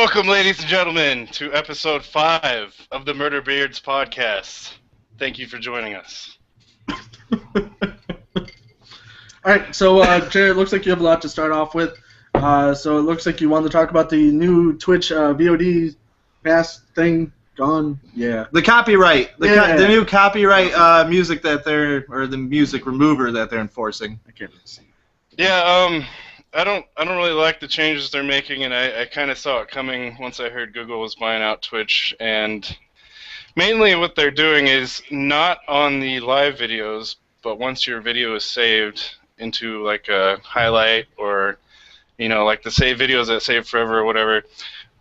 Welcome, ladies and gentlemen, to episode 5 of the Murder Beards podcast. Thank you for joining us. Alright, so Jared, it looks like you have a lot to start off with. So it looks like you wanted to talk about the new Twitch VOD pass thing. Gone? Yeah. The copyright. Yeah. The new copyright music that or the music remover that they're enforcing. I can't really see. Yeah, I don't really like the changes they're making, and I kind of saw it coming once I heard Google was buying out Twitch. And mainly what they're doing is not on the live videos, but once your video is saved into like a highlight or, you know, like the save videos that save forever or whatever,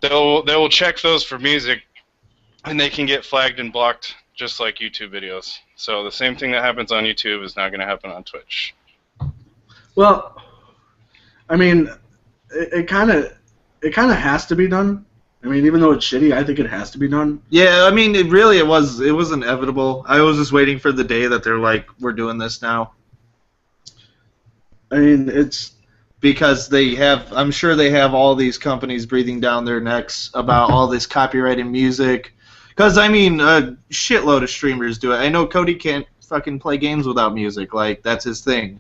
they will check those for music, and they can get flagged and blocked just like YouTube videos. So the same thing that happens on YouTube is now going to happen on Twitch. Well, I mean, it kind of has to be done. I mean, even though it's shitty, I think it has to be done. Yeah, I mean, it was inevitable. I was just waiting for the day that they're like, we're doing this now. I mean, it's because I'm sure they have all these companies breathing down their necks about all this copyrighted music. Because, I mean, a shitload of streamers do it. I know Cody can't fucking play games without music. Like, that's his thing.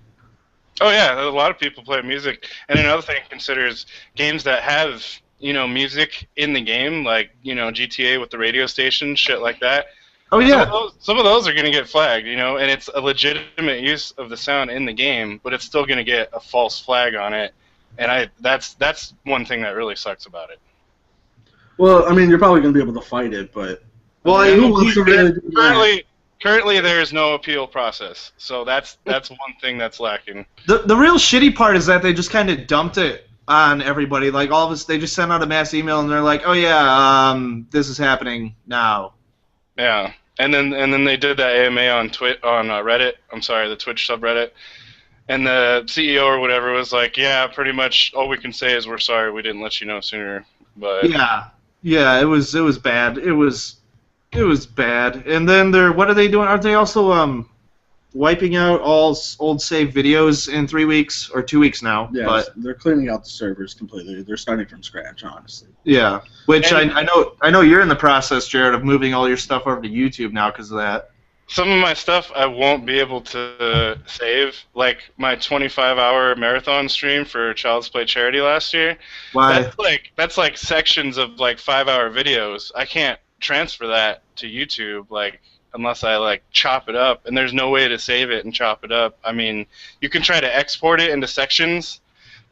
Oh yeah, a lot of people play music. And another thing to consider is games that have, you know, music in the game, like, you know, GTA with the radio station, shit like that. Oh yeah. Some of those are going to get flagged, you know, and it's a legitimate use of the sound in the game, but it's still going to get a false flag on it. And that's one thing that really sucks about it. well, I mean, you're probably gonna be able to fight it, but who wants to really do that? Currently, there is no appeal process, so that's one thing that's lacking. The real shitty part is that they just kind of dumped it on everybody. Like, all of us, they just sent out a mass email and they're like, oh yeah, this is happening now. Yeah, and then they did that AMA on Reddit. I'm sorry, the Twitch subreddit. And the CEO or whatever was like, yeah, pretty much all we can say is we're sorry we didn't let you know sooner. But yeah, it was bad. It was bad. And then what are they doing? Aren't they also wiping out all old save videos in 3 weeks or 2 weeks now? Yeah, but they're cleaning out the servers completely. They're starting from scratch, honestly. yeah, which I know you're in the process, Jared, of moving all your stuff over to YouTube now because of that. some of my stuff I won't be able to save, like my 25-hour marathon stream for Child's Play charity last year. Why? That's like sections of like 5-hour videos. I can't transfer that to YouTube unless I like chop it up, and there's no way to save it and chop it up. I mean, you can try to export it into sections,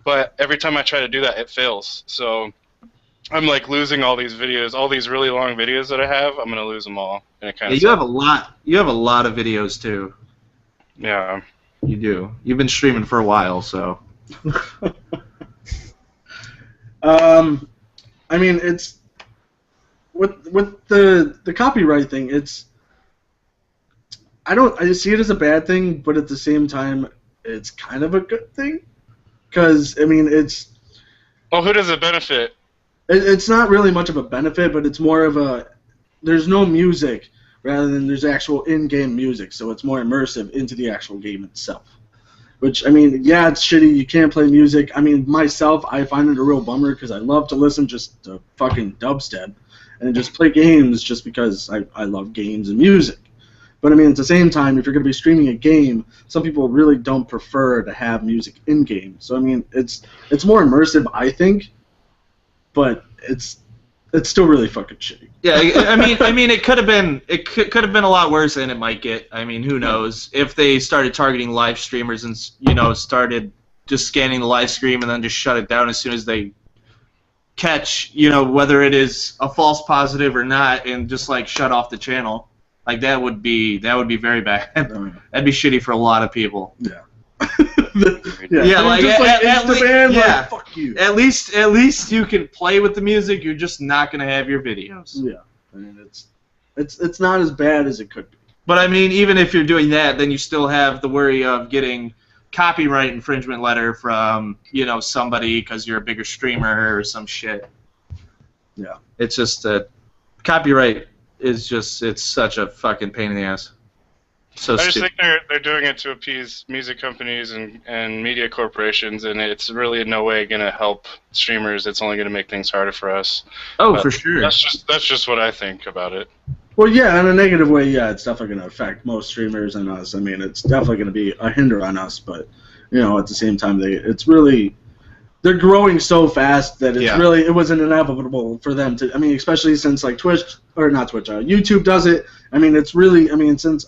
but every time I try to do that, it fails. So I'm like losing all these videos, all these really long videos that I have. I'm gonna lose them all, and it kind of. You have a lot. You have a lot of videos too. Yeah. You do. You've been streaming for a while, so. I mean, it's with the copyright thing. It's I see it as a bad thing, but at the same time, it's kind of a good thing, because I mean, it's. Well, who does it benefit? It's not really much of a benefit, but it's more of a. There's no music rather than there's actual in-game music, so it's more immersive into the actual game itself. Which, I mean, yeah, it's shitty. You can't play music. I mean, myself, I find it a real bummer because I love to listen just to fucking dubstep and just play games just because I love games and music. But, I mean, at the same time, if you're going to be streaming a game, some people really don't prefer to have music in-game. So, I mean, it's more immersive, I think, but it's still really fucking shitty. Yeah, I mean, it could have been a lot worse than it might get. I mean, who knows? If they started targeting live streamers and started just scanning the live stream and then just shut it down as soon as they catch whether it is a false positive or not, and just like shut off the channel, like that would be very bad. That'd be shitty for a lot of people. Yeah. Yeah, like just yeah. Fuck you. At least you can play with the music. You're just not gonna have your videos. Yeah, I mean it's not as bad as it could be. But I mean, even if you're doing that, then you still have the worry of getting copyright infringement letter from somebody because you're a bigger streamer or some shit. Yeah, it's just that copyright is it's such a fucking pain in the ass. So I just stupid. think they're doing it to appease music companies and media corporations, and it's really in no way going to help streamers. It's only going to make things harder for us. Oh, But for sure. that's just what I think about it. Well, yeah, in a negative way, yeah, it's definitely going to affect most streamers and us. I mean, it's definitely going to be a hinder on us, but at the same time, they're growing so fast that it was inevitable for them to. I mean, especially since like YouTube does it. I mean, it's really. I mean, since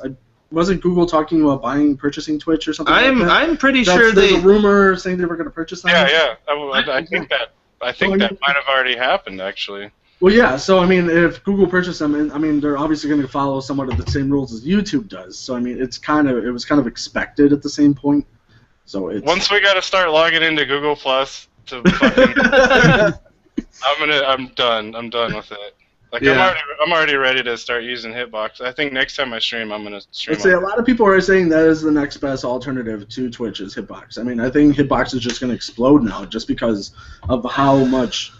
wasn't Google talking about purchasing Twitch or something like that? I'm pretty sure there's a rumor saying they were going to purchase them. Yeah. I think that might have already happened actually. Well, yeah. So I mean, if Google purchased them, and I mean, they're obviously going to follow somewhat of the same rules as YouTube does. So I mean, it was kind of expected at the same point. So once we got to start logging into Google Plus to fucking, I'm done. I'm done with it. Like I'm already ready to start using Hitbox. I think next time I stream, I'm gonna stream. Let's say a lot of people are saying that is the next best alternative to Twitch is Hitbox. I mean, I think Hitbox is just gonna explode now, just because of how much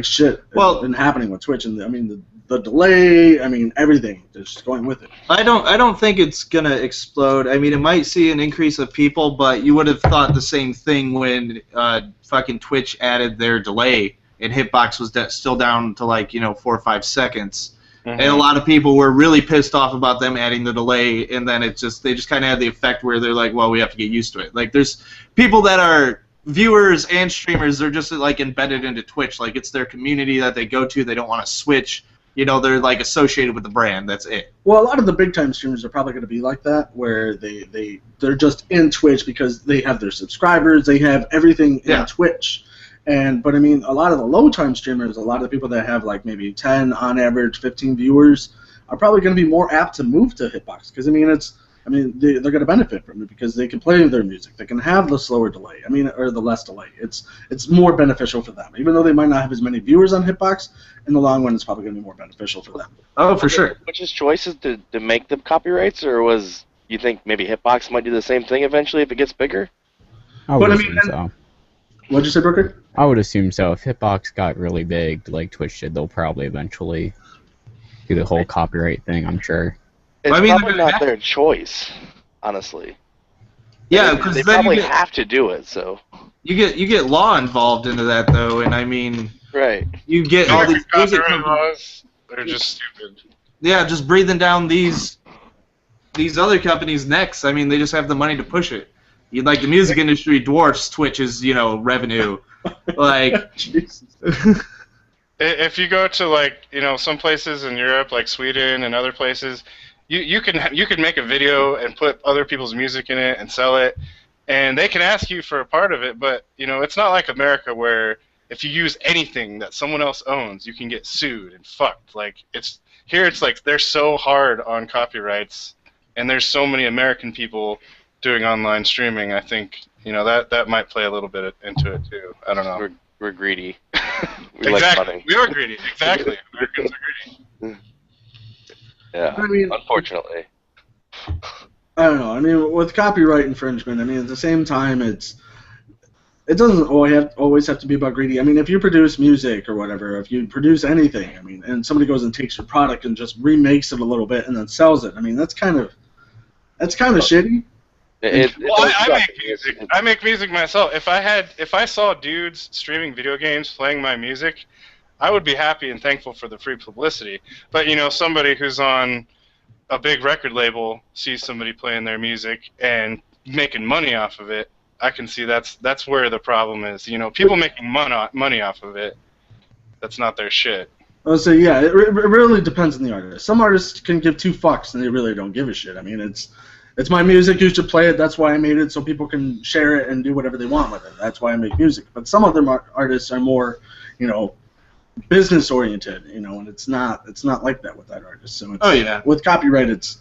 shit has been happening with Twitch, and I mean the delay. I mean everything just going with it. I don't think it's gonna explode. I mean, it might see an increase of people, but you would have thought the same thing when fucking Twitch added their delay. And Hitbox was still down to 4 or 5 seconds, and a lot of people were really pissed off about them adding the delay. And then they just kind of had the effect where they're like, well, we have to get used to it. Like there's people that are viewers and streamers, they're just embedded into Twitch. Like it's their community that they go to. They don't want to switch. They're associated with the brand. That's it. Well, a lot of the big time streamers are probably going to be like that, where they're just in Twitch because they have their subscribers, they have everything in Twitch. But I mean, a lot of the low-time streamers, a lot of the people that have maybe 10 on average, 15 viewers, are probably going to be more apt to move to Hitbox because they're going to benefit from it because they can play their music, they can have the slower delay, or the less delay. It's more beneficial for them, even though they might not have as many viewers on Hitbox. In the long run, it's probably going to be more beneficial for them. Oh, for sure. Twitch's choices to make the copyrights, or was you think maybe Hitbox might do the same thing eventually if it gets bigger? I would assume so. What'd you say, Brooker? I would assume so. If Hitbox got really big, like Twitch did, they'll probably eventually do the whole copyright thing, I'm sure. It's probably not their choice, honestly. Yeah, because they probably have to do it. So you get law involved into that, though, and I mean, right? You get all these music laws. They're just stupid. Yeah, just breathing down these other companies' necks. I mean, they just have the money to push it. The music industry dwarfs Twitch's, revenue. If you go to some places in Europe, like Sweden and other places, you can make a video and put other people's music in it and sell it, and they can ask you for a part of it. But it's not like America where if you use anything that someone else owns, you can get sued and fucked. It's they're so hard on copyrights, and there's so many American people doing online streaming. I think that might play a little bit into it too. I don't know. We're greedy. We like money. We are greedy. Exactly. Americans are greedy. Yeah. Unfortunately. I don't know. I mean, with copyright infringement, at the same time, it doesn't always have to be about greedy. I mean, if you produce music or whatever, if you produce anything, and somebody goes and takes your product and just remakes it a little bit and then sells it, that's kind of shitty. I make music myself. If I saw dudes streaming video games playing my music, I would be happy and thankful for the free publicity. But somebody who's on a big record label sees somebody playing their music and making money off of it, I can see that's where the problem is. People making money off of it, that's not their shit. So yeah, it really depends on the artist. Some artists can give two fucks and they really don't give a shit. It's my music, you should play it, that's why I made it, so people can share it and do whatever they want with it. That's why I make music. But some other artists are more, business oriented, and it's not like that with that artist. So with copyright,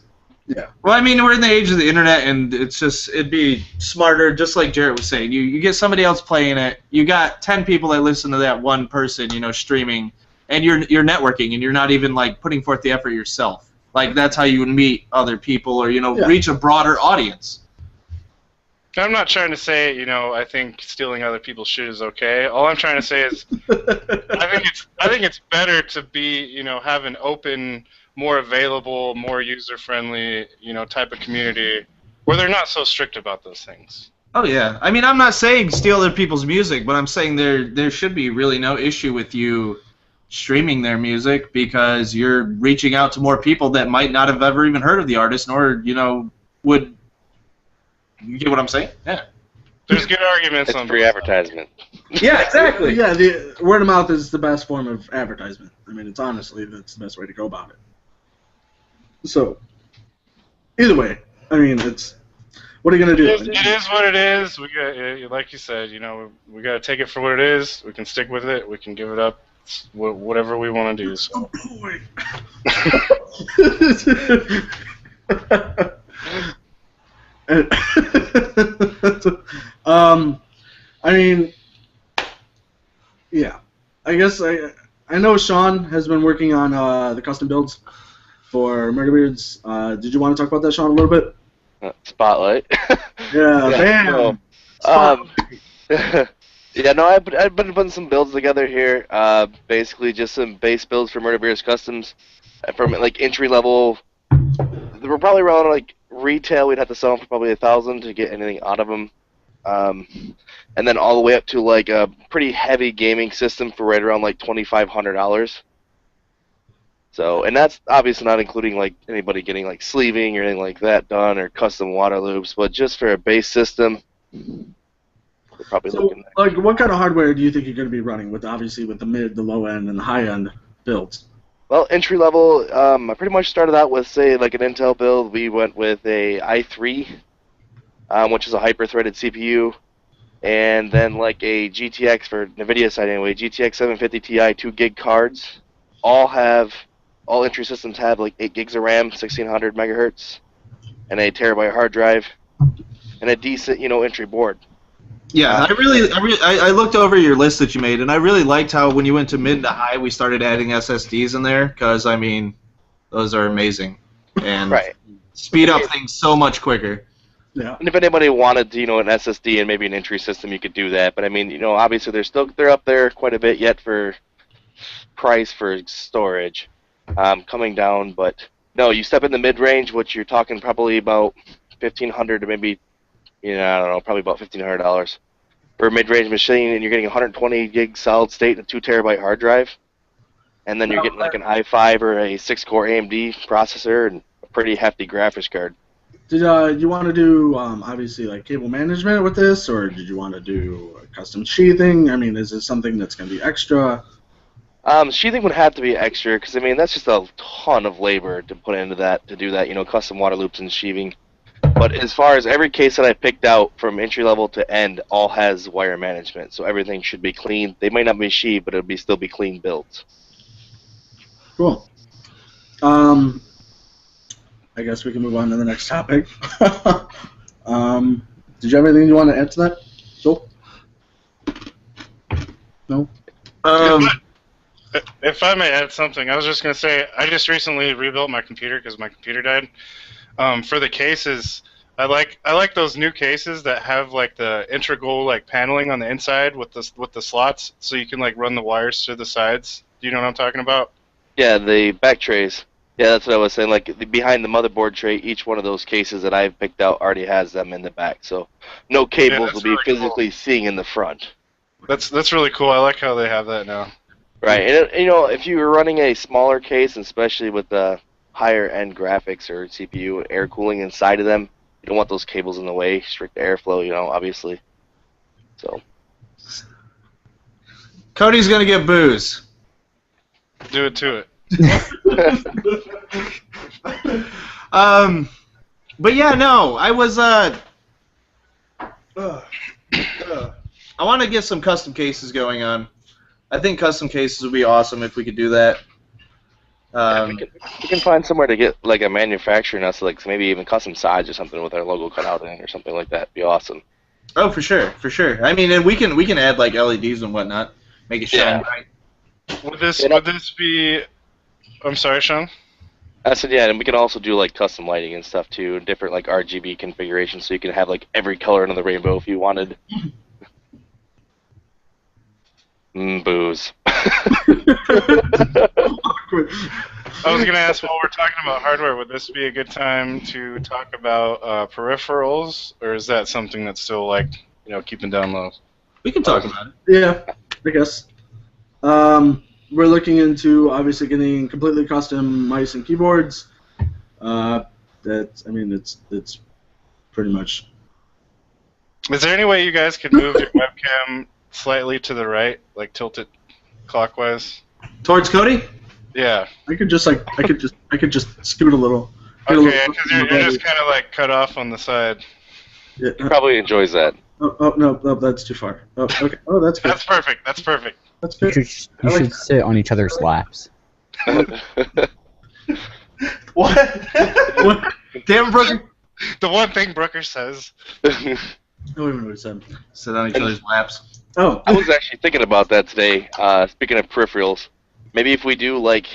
yeah. Well, we're in the age of the internet, and it'd be smarter, just like Jarrett was saying. You get somebody else playing it, you got 10 people that listen to that one person, streaming, and you're networking, and you're not even putting forth the effort yourself. That's how you would meet other people or, reach a broader audience. I'm not trying to say, I think stealing other people's shit is okay. All I'm trying to say is I think it's better to be, have an open more available, more user-friendly, type of community where they're not so strict about those things. Oh yeah, I mean I'm not saying steal other people's music, but I'm saying there should be really no issue with you streaming their music because you're reaching out to more people that might not have ever even heard of the artist, nor would. You get what I'm saying? Yeah. There's good arguments It's on free both advertisement. Yeah, exactly. Yeah, the word of mouth is the best form of advertisement. I mean, it's honestly that's the best way to go about it. So, either way, I mean, it's what are you gonna do? It is what it is. We got, like you said, we got to take it for what it is. We can stick with it. We can give it up. It's whatever we want to do. So. I mean, yeah. I guess I know Sean has been working on the custom builds for Murderbeards. Did you want to talk about that, Sean, a little bit? Spotlight. Yeah, bam. Yeah, no, I've been putting some builds together here. Basically, just some base builds for Murderbeards Customs, from like entry level. We're probably around like retail. We'd have to sell them for probably 1,000 to get anything out of them, and then all the way up to like a pretty heavy gaming system for right around like $2,500. So, and that's obviously not including like anybody getting like sleeving or anything like that done or custom water loops, but just for a base system. We're probably So, looking at. like, what kind of hardware do you think you're going to be running with, obviously, with the mid, the low end, and the high end builds? Well, entry level, I pretty much started out with, say, like an Intel build. We went with a i3, which is a hyper-threaded CPU, and then like a GTX for NVIDIA side anyway, GTX 750 Ti 2 gig cards. All entry systems have like 8 gigs of RAM, 1600 megahertz, and a terabyte hard drive, and a decent, entry board. Yeah, I looked over your list that you made, and I really liked how when you went to mid to high, we started adding SSDs in there, because, I mean, those are amazing. And Right. speed up things so much quicker. Yeah. And if anybody wanted, an SSD and maybe an entry system, you could do that. But I mean, obviously they're up there quite a bit yet for price for storage, coming down. But no, you step in the mid range, which you're talking probably about $1,500 to maybe, I don't know, probably about $1,500 for a mid range machine, and you're getting 120 gig solid state and a 2 terabyte hard drive, and then you're getting like an i5 or a 6-core AMD processor and a pretty hefty graphics card. Did you want to do, obviously, like cable management with this, or did you want to do custom sheathing? I mean, is this something that's going to be extra? Sheathing would have to be extra, because, I mean, that's just a ton of labor to put into that, to do that, custom water loops and sheathing. But as far as every case that I picked out from entry level to end, all has wire management, so everything should be clean. They might not be sheathed, but it'll still be clean builds. Cool. I guess we can move on to the next topic. Did you have anything you want to add to that, Joel? No? If I may add something, I was just going to say, I just recently rebuilt my computer because my computer died. For the cases, I like those new cases that have like the integral like paneling on the inside with the slots, so you can like run the wires through the sides. Do you know what I'm talking about? Yeah, the back trays. Yeah, that's what I was saying. Like behind the motherboard tray, each one of those cases that I've picked out already has them in the back, so no cables will be really physically seeing in the front. That's really cool. I like how they have that now. Right, and if you were running a smaller case, especially with the higher end graphics or CPU air cooling inside of them, you don't want those cables in the way, strict airflow, obviously. So. Cody's gonna get booze. Do it to it. But yeah, no, I was I want to get some custom cases going on. I think custom cases would be awesome if we could do that. We can find somewhere to get like a manufacturer now, so like maybe even custom sides or something with our logo cut out in or something like that. Be awesome. Oh, for sure, for sure. I mean, and we can add like LEDs and whatnot, make it shine bright. Would this be? I'm sorry, Sean. I said yeah, and we can also do like custom lighting and stuff too, and different like RGB configurations, so you can have like every color under the rainbow if you wanted. Booze. I was gonna ask, while we're talking about hardware, would this be a good time to talk about peripherals, or is that something that's still like keeping down low? We can talk about it. Yeah, I guess. We're looking into obviously getting completely custom mice and keyboards. It's pretty much. Is there any way you guys could move your webcam slightly to the right, like tilt it clockwise? Towards Cody? Yeah. I could just scoot a little. Okay, because you're just kind of like cut off on the side. Yeah. He probably enjoys that. Oh no, that's too far. Oh, okay. Oh, that's good. That's perfect. That's perfect. That's You good. should sit on each other's laps. What? What? Damn, Brooker. The one thing Brooker says. I don't even know what it said. Sit on each other's laps. Oh. I was actually thinking about that today. Speaking of peripherals, maybe if we do like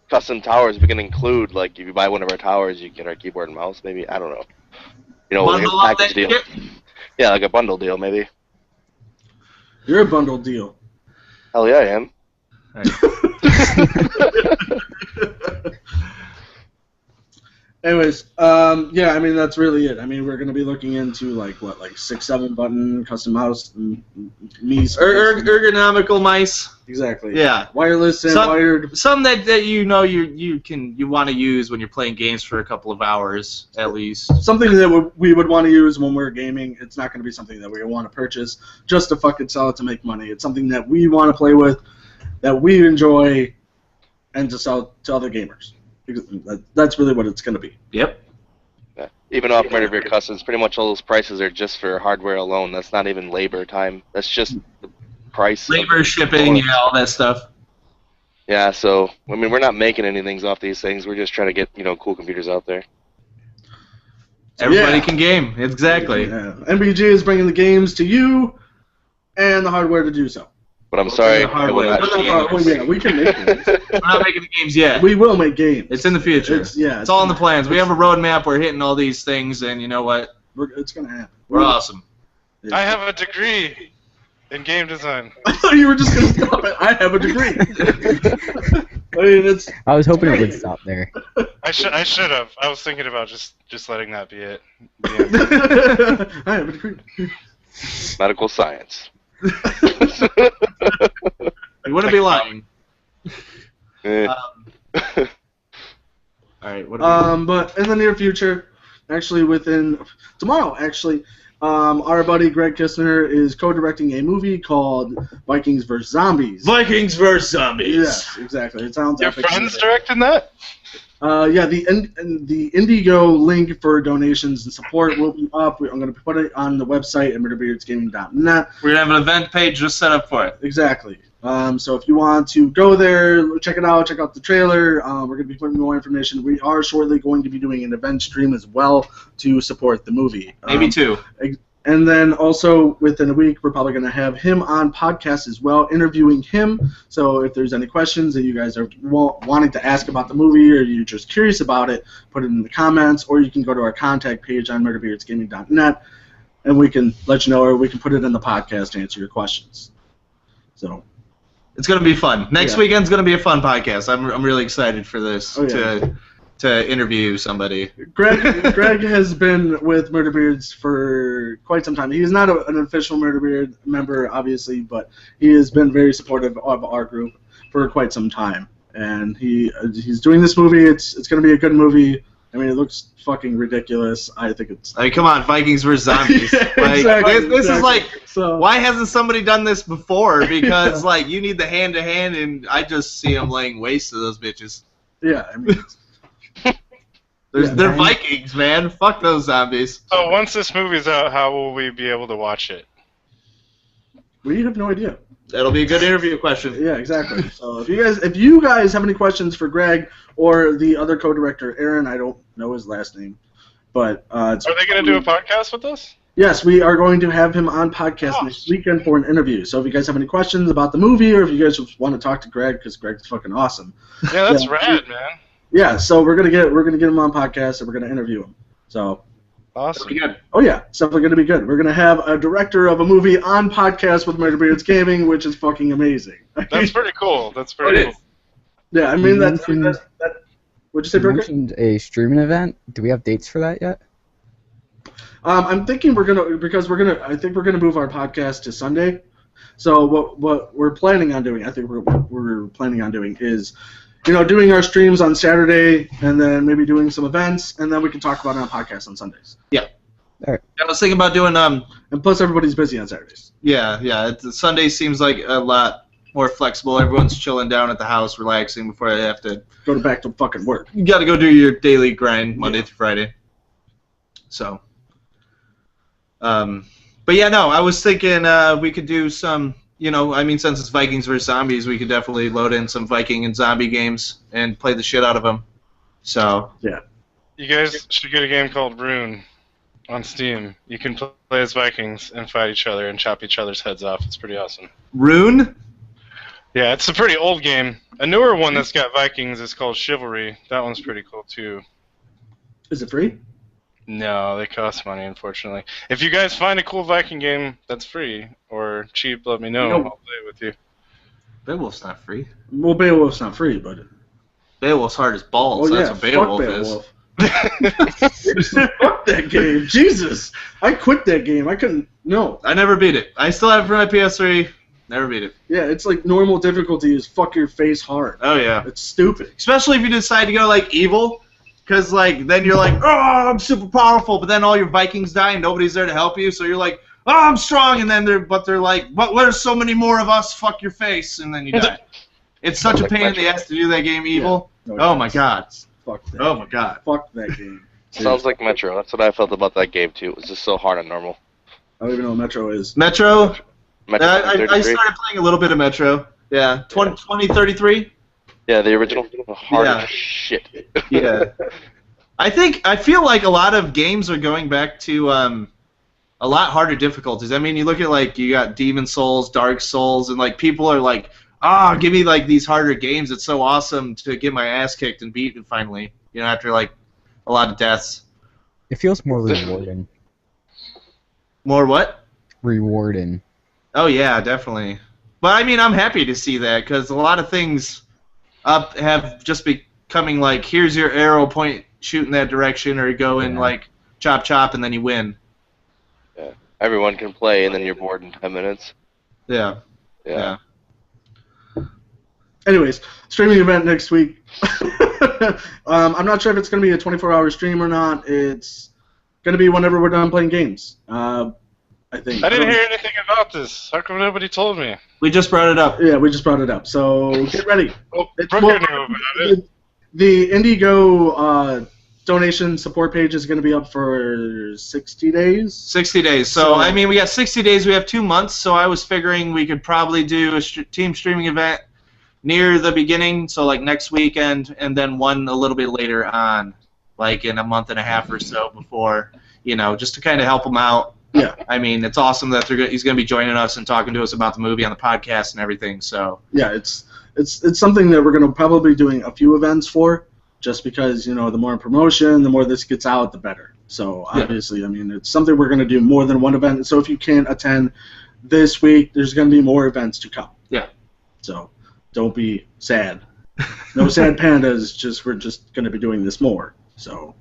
custom towers, we can include like if you buy one of our towers, you get our keyboard and mouse. Maybe I don't know. Bundle like up that deal. shit? Yeah, like a bundle deal, maybe. You're a bundle deal. Hell yeah, I am. Anyways, yeah, I mean that's really it. I mean we're gonna be looking into like 6-7 button custom mouse, Mies. Ergonomical mice. Exactly. Yeah. Wireless and wired. Some that you want to use when you're playing games for a couple of hours at least. Something that we would want to use when we're gaming. It's not going to be something that we want to purchase just to fucking sell it to make money. It's something that we want to play with, that we enjoy, and to sell to other gamers. That's really what it's going to be. Yep. Yeah. Even off Murder Beer Customs, pretty much all those prices are just for hardware alone. That's not even labor time. That's just the price. Labor, shipping, yeah, all that stuff. Yeah, so I mean, we're not making anything off these things. We're just trying to get cool computers out there. Everybody can game. Exactly. Yeah. MBG is bringing the games to you, and the hardware to do so. But I'm sorry. We can make games. We're not making the games yet. We will make games. It's in the future. It's all in the plans. We have a roadmap. We're hitting all these things, and you know what? It's gonna happen. We're awesome. I have a degree in game design. I thought you were just gonna stop it. I have a degree. I mean, I was hoping it would stop there. I should have. I was thinking about just letting that be it. I have a degree. Medical science. You wouldn't be lying. Eh. All right. What but in the near future, actually within tomorrow, our buddy Greg Kistner is co-directing a movie called Vikings vs. Zombies. Vikings vs. Zombies. Yes, exactly. It sounds Your epic. friend's directing that? Yeah, the Indigo link for donations and support will be up. I'm going to put it on the website at murderbeardsgaming.net. We're going to have an event page just set up for it. Exactly. So if you want to go there, check it out, check out the trailer. We're going to be putting more information. We are shortly going to be doing an event stream as well to support the movie. Maybe two. And then also within a week, we're probably going to have him on podcast as well, interviewing him. So if there's any questions that you guys are wanting to ask about the movie or you're just curious about it, put it in the comments, or you can go to our contact page on murderbeardsgaming.net, and we can let you know, or we can put it in the podcast to answer your questions. So it's going to be fun. Next weekend's going to be a fun podcast. I'm really excited for this to interview somebody. Greg has been with Murder Beards for quite some time. He's not an official Murder Beard member, obviously, but he has been very supportive of our group for quite some time. And he's doing this movie. It's going to be a good movie. I mean, it looks fucking ridiculous. I think it's... I mean, come on, Vikings vs. Zombies. This is like, why hasn't somebody done this before? Because, like, you need the hand-to-hand, and I just see them laying waste to those bitches. Yeah, I mean... They're Vikings, man. Fuck those zombies. So once this movie's out, how will we be able to watch it? We have no idea. That'll be a good interview question. Yeah, exactly. So if you guys have any questions for Greg or the other co-director, Aaron, I don't know his last name, but are they going to do a podcast with us? Yes, we are going to have him on podcast next weekend for an interview. So if you guys have any questions about the movie, or if you guys just want to talk to Greg, because Greg's fucking awesome. Yeah, that's rad, man. Yeah, so we're gonna get him on podcast and we're gonna interview him. So awesome. Good. Oh yeah, it's definitely gonna be good. We're gonna have a director of a movie on podcast with Murder Beards Gaming, which is fucking amazing. That's pretty cool. That's pretty cool. Yeah, I mean You that's mentioned- that. What'd you say, You Brooker? mentioned a streaming event. Do we have dates for that yet? I'm thinking I think we're gonna move our podcast to Sunday. So what we're planning on doing, I think we're planning on doing is, doing our streams on Saturday and then maybe doing some events and then we can talk about it on podcast on Sundays. I was thinking about doing And plus everybody's busy on Saturdays. Sunday seems like a lot more flexible. Everyone's chilling down at the house, relaxing before they have to. Go back to fucking work. You got to go do your daily grind Monday through Friday. So. But yeah, no, I was thinking we could do some. Since it's Vikings versus zombies, we could definitely load in some Viking and zombie games and play the shit out of them. So. You guys should get a game called Rune on Steam. You can play as Vikings and fight each other and chop each other's heads off. It's pretty awesome. Rune? Yeah, it's a pretty old game. A newer one that's got Vikings is called Chivalry. That one's pretty cool too. Is it free? No, they cost money, unfortunately. If you guys find a cool Viking game that's free or cheap, let me know. No. I'll play it with you. Beowulf's not free. Well, Beowulf's not free, but Beowulf's hard as balls. That's what Beowulf is. Fuck that game. Jesus. I quit that game. I couldn't. No. I never beat it. I still have it for my PS3. Never beat it. Yeah, it's like normal difficulty is fuck your face hard. Oh, yeah. It's stupid. Especially if you decide to go, like, evil. Because, like, then you're like, oh, I'm super powerful. But then all your Vikings die and nobody's there to help you. So you're like, oh, I'm strong. And then they're like, but there's so many more of us. Fuck your face. And then you die. It's such a pain in the ass to do that game evil. No, Oh, my God. Fuck that. Oh, my God. Fuck that game. Sounds like Metro. That's what I felt about that game too. It was just so hard on normal. I don't even know what Metro is. Metro. Metro I 33? started playing a little bit of Metro. Yeah. 2033? Yeah, the original. Hard Yeah. as shit. Yeah. I feel like a lot of games are going back to a lot harder difficulties. I mean, you look at, like, you got Demon Souls, Dark Souls, and, like, people are like, give me, like, these harder games. It's so awesome to get my ass kicked and beaten finally, after, like, a lot of deaths. It feels more rewarding. More what? Rewarding. Oh, yeah, definitely. But, I mean, I'm happy to see that, because a lot of things have just becoming like, here's your arrow, point, shoot in that direction, or go in, like, chop, chop, and then you win. Yeah. Everyone can play, and then you're bored in 10 minutes. Yeah. Yeah. Anyways, streaming event next week. I'm not sure if it's going to be a 24-hour stream or not. It's going to be whenever we're done playing games. I think. I didn't hear anything about this. How come nobody told me? We just brought it up. Yeah, we just brought it up. So get ready. Well, It's Brooker more- knew about it. The Indigo donation support page is going to be up for 60 days. 60 days. So, I mean, we got 60 days. We have 2 months. So I was figuring we could probably do a team streaming event near the beginning, so like next weekend, and then one a little bit later on, like in a month and a half or so before, just to kind of help him out. Yeah. I mean, it's awesome that he's going to be joining us and talking to us about the movie on the podcast and everything. So. Yeah, it's something that we're going to probably be doing a few events for, just because the more promotion, the more this gets out, the better. So obviously, I mean, it's something we're going to do more than one event. So if you can't attend this week, there's going to be more events to come. Yeah. So don't be sad. No sad pandas. We're just going to be doing this more. So.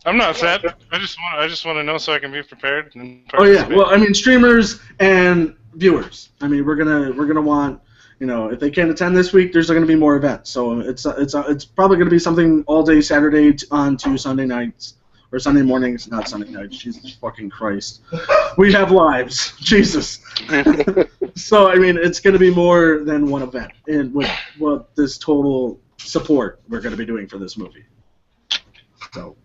I'm not sad. I just want to know so I can be prepared. And Oh yeah. participate. Well, I mean, streamers and viewers. I mean, we're gonna want. If they can't attend this week, there's going to be more events. So it's probably going to be something all day Saturday on to Sunday nights or Sunday mornings, not Sunday nights. Jesus fucking Christ, we have lives. Jesus. So I mean, it's going to be more than one event, and with what this total support we're going to be doing for this movie. So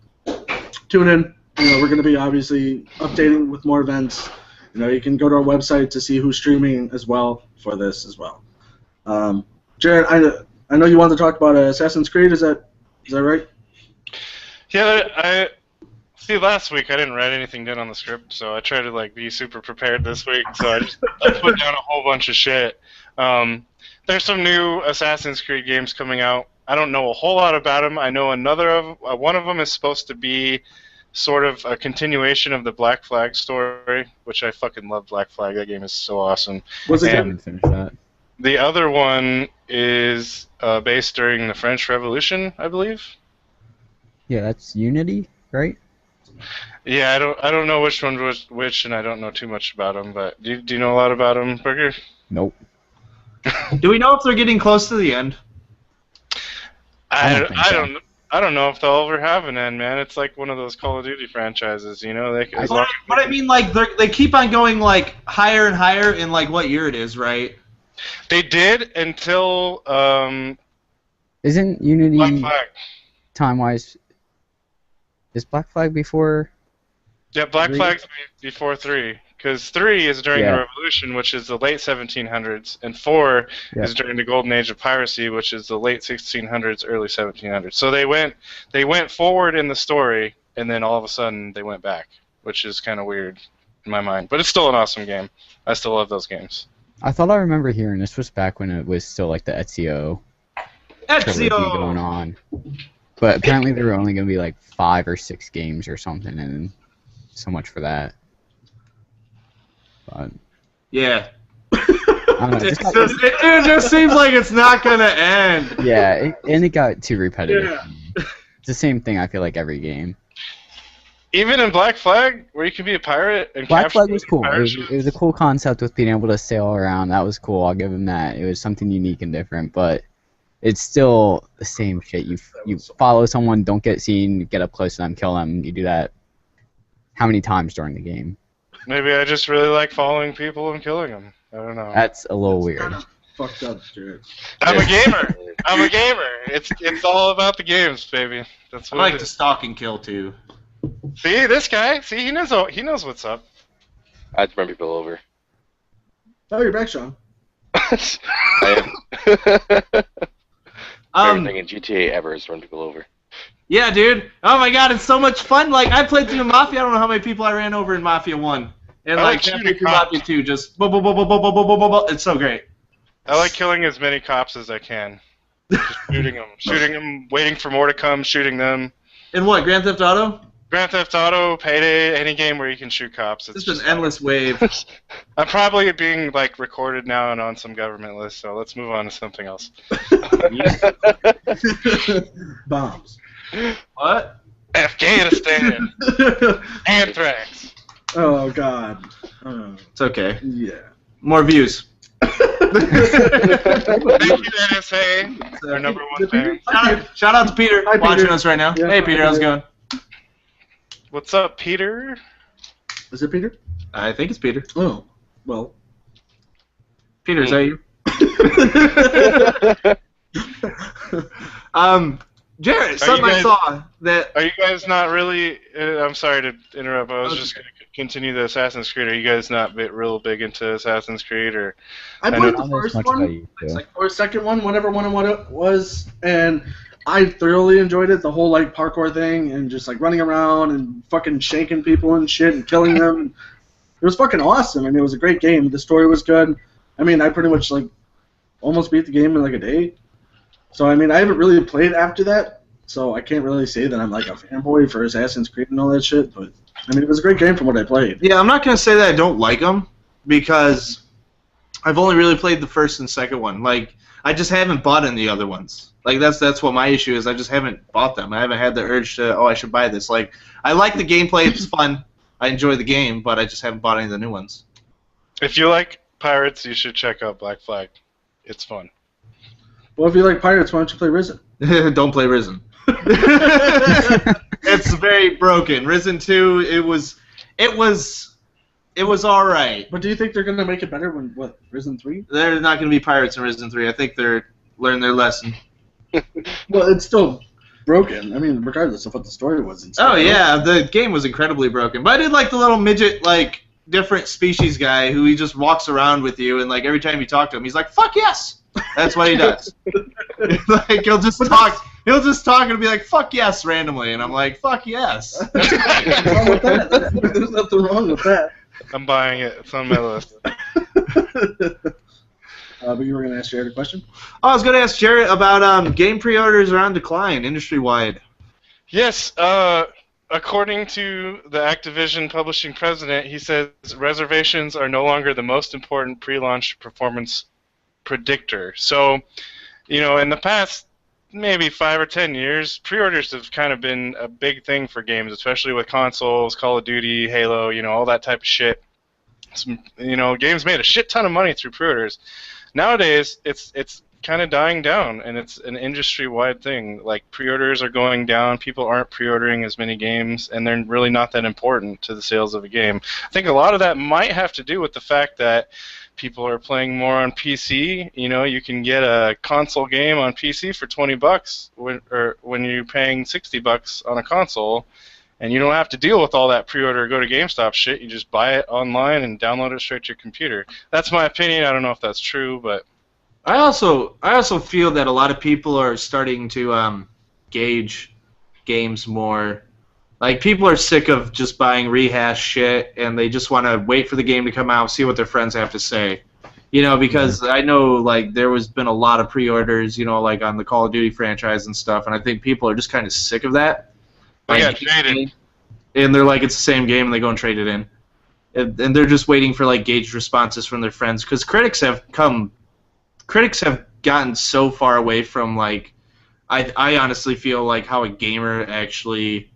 tune in. We're going to be obviously updating with more events. You can go to our website to see who's streaming as well for this as well. Jared, I know you wanted to talk about Assassin's Creed. Is that right? Yeah, I see. Last week I didn't write anything down on the script, so I tried to be super prepared this week. So I put down a whole bunch of shit. There's some new Assassin's Creed games coming out. I don't know a whole lot about them. I know one of them is supposed to be sort of a continuation of the Black Flag story, which I fucking love. Black Flag. That game is so awesome. Was it I haven't finished that. The other one is based during the French Revolution, I believe. Yeah, that's Unity, right? Yeah, I don't know which one was which, and I don't know too much about them. But do you know a lot about them, Burger? Nope. Do we know if they're getting close to the end? I don't think so. I don't know if they'll ever have an end, man. It's like one of those Call of Duty franchises, you know. But I mean, like they keep on going like higher and higher in like what year it is, right? They did until Isn't Unity Black Flag. time-wise? Is Black Flag before? Yeah, Black 3? Flag's before 3, because 3 is during Yeah. the Revolution, which is the late 1700s, and 4 Yeah. is during the Golden Age of Piracy, which is the late 1600s, early 1700s. So they went forward in the story, and then all of a sudden they went back, which is kind of weird in my mind. But it's still an awesome game. I still love those games. I thought I remember hearing this was back when it was still like the Ezio trilogy going Ezio. on. But apparently there were only going to be like 5 or 6 games or something, and so much for that. But Yeah. I don't know. It just seems like it's not gonna end. Yeah, and it got too repetitive. Yeah. It's the same thing. I feel like every game. Even in Black Flag, where you can be a pirate and Black capture Flag was cool. pirate It was a cool concept with being able to sail around. That was cool. I'll give him that. It was something unique and different, but it's still the same shit. You follow someone, don't get seen, get up close to them, kill them. You do that how many times during the game? Maybe I just really like following people and killing them. I don't know. That's a little weird. Kinda fucked up, Jared. I'm a gamer. I'm a gamer. It's all about the games, baby. That's I what like it to is. stalk and kill too. See this guy? See, he knows what's up. I have to run people over. Oh, you're back, Sean. I have everything in GTA ever is run people over. Yeah, dude. Oh my god, it's so much fun. Like I played through Mafia. I don't know how many people I ran over in Mafia 1. And I like like shooting halfway through cops. Mafia 2, just bo bo bo bo bo bo bo bo bo bo. It's so great. I like killing as many cops as I can. Just shooting them, waiting for more to come, shooting them. And what, Grand Theft Auto? Grand Theft Auto, Payday, any game where you can shoot cops. It's Just an endless wave. I'm probably being like recorded now and on some government list, so let's move on to something else. Bombs. What? Afghanistan, anthrax. Oh God. It's okay. Yeah. More views. Thank you, NSA, our number one fan. Shout out to Peter Hi, watching Peter. us right now. Yeah, Hey hi, Peter, how's it Peter. going? What's up, Peter? Is it Peter? I think it's Peter. Oh. Well. Peter, is that you? Jared, something I guys- saw that. Are you guys not really? I'm sorry to interrupt. I was just going to continue the Assassin's Creed. Are you guys not real big into Assassin's Creed, or? I know played the Not as first much as I one used to. or second one, whatever one it was, and I thoroughly enjoyed it. The whole like parkour thing and just like running around and fucking shaking people and shit and killing them. It was fucking awesome, and it was a great game. The story was good. I mean, I pretty much like almost beat the game in like a day. So I mean, I haven't really played after that, so I can't really say that I'm like a fanboy for Assassin's Creed and all that shit. But I mean, it was a great game from what I played. Yeah, I'm not gonna say that I don't like them because I've only really played the first and second one. Like, I just haven't bought any other ones. Like that's what my issue is. I just haven't bought them. I haven't had the urge to. Oh, I should buy this. Like, I like the gameplay. It's fun. I enjoy the game, but I just haven't bought any of the new ones. If you like pirates, you should check out Black Flag. It's fun. Well, if you like pirates, why don't you play Risen? Don't play Risen. It's very broken. Risen 2, it was all right. But do you think they're gonna make it better when what Risen 3? They're not going to be pirates in Risen 3. I think they're learning their lesson. Well, it's still broken. I mean, regardless of what the story was. It's Oh yeah, the game was incredibly broken. But I did like the little midget, like different species guy who he just walks around with you, and like every time you talk to him, he's like, "Fuck yes." That's what he does. Like he'll just talk. He'll just talk and be like, "Fuck yes," randomly, and I'm like, "Fuck yes." What's wrong with that? There's nothing wrong with that. I'm buying it. It's on my list. But you were gonna ask Jared a question. Oh, I was going to ask Jarrett about game pre-orders are on decline industry-wide. Yes, according to the Activision publishing president, he says reservations are no longer the most important pre-launch performance predictor. So, in the past maybe 5 or 10 years, pre-orders have kind of been a big thing for games, especially with consoles, Call of Duty, Halo, all that type of shit. Games made a shit ton of money through pre-orders. Nowadays, it's kind of dying down, and it's an industry-wide thing. Like, pre-orders are going down, people aren't pre-ordering as many games, and they're really not that important to the sales of a game. I think a lot of that might have to do with the fact that people are playing more on PC. You can get a console game on PC for $20 when you're paying $60 on a console, and you don't have to deal with all that pre-order or go to GameStop shit. You just buy it online and download it straight to your computer. That's my opinion. I don't know if that's true, but I also feel that a lot of people are starting to gauge games more. Like, people are sick of just buying rehash shit, and they just want to wait for the game to come out, see what their friends have to say. Because I know, like, there has been a lot of pre-orders, like on the Call of Duty franchise and stuff, and I think people are just kind of sick of that. They got traded. And they're like, it's the same game, and they go and trade it in. And they're just waiting for, like, gauged responses from their friends, because critics have gotten so far away from, like, I honestly feel like how a gamer actually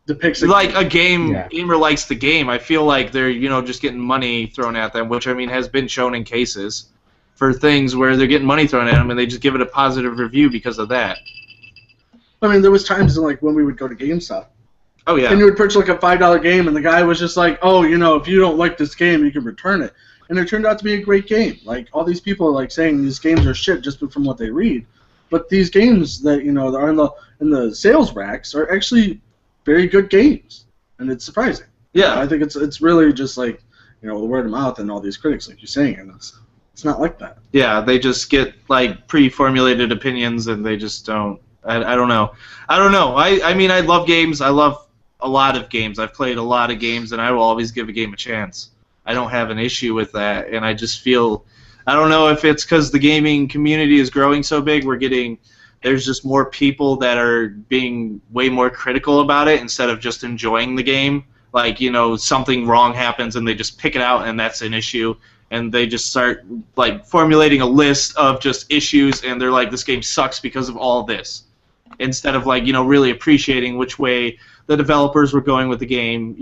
depicts a gamer likes the game. I feel like they're just getting money thrown at them, which has been shown in cases for things where they're getting money thrown at them, and they just give it a positive review because of that. I mean, there was times like when we would go to GameStop. Oh yeah. And you would purchase like a $5 game, and the guy was just like, "Oh, if you don't like this game, you can return it." And it turned out to be a great game. Like, all these people are like saying these games are shit just from what they read, but these games that that are in the sales racks are actually very good games, and it's surprising. Yeah, I think it's really just like the word of mouth and all these critics, like you're saying, and it's not like that. Yeah, they just get like pre-formulated opinions, and they just don't. I don't know. I mean, I love games. I love a lot of games. I've played a lot of games, and I will always give a game a chance. I don't have an issue with that, and I just feel, I don't know if it's because the gaming community is growing so big, there's just more people that are being way more critical about it instead of just enjoying the game. Like, something wrong happens and they just pick it out and that's an issue, and they just start like formulating a list of just issues, and they're like, this game sucks because of all this, instead of like really appreciating which way the developers were going with the game.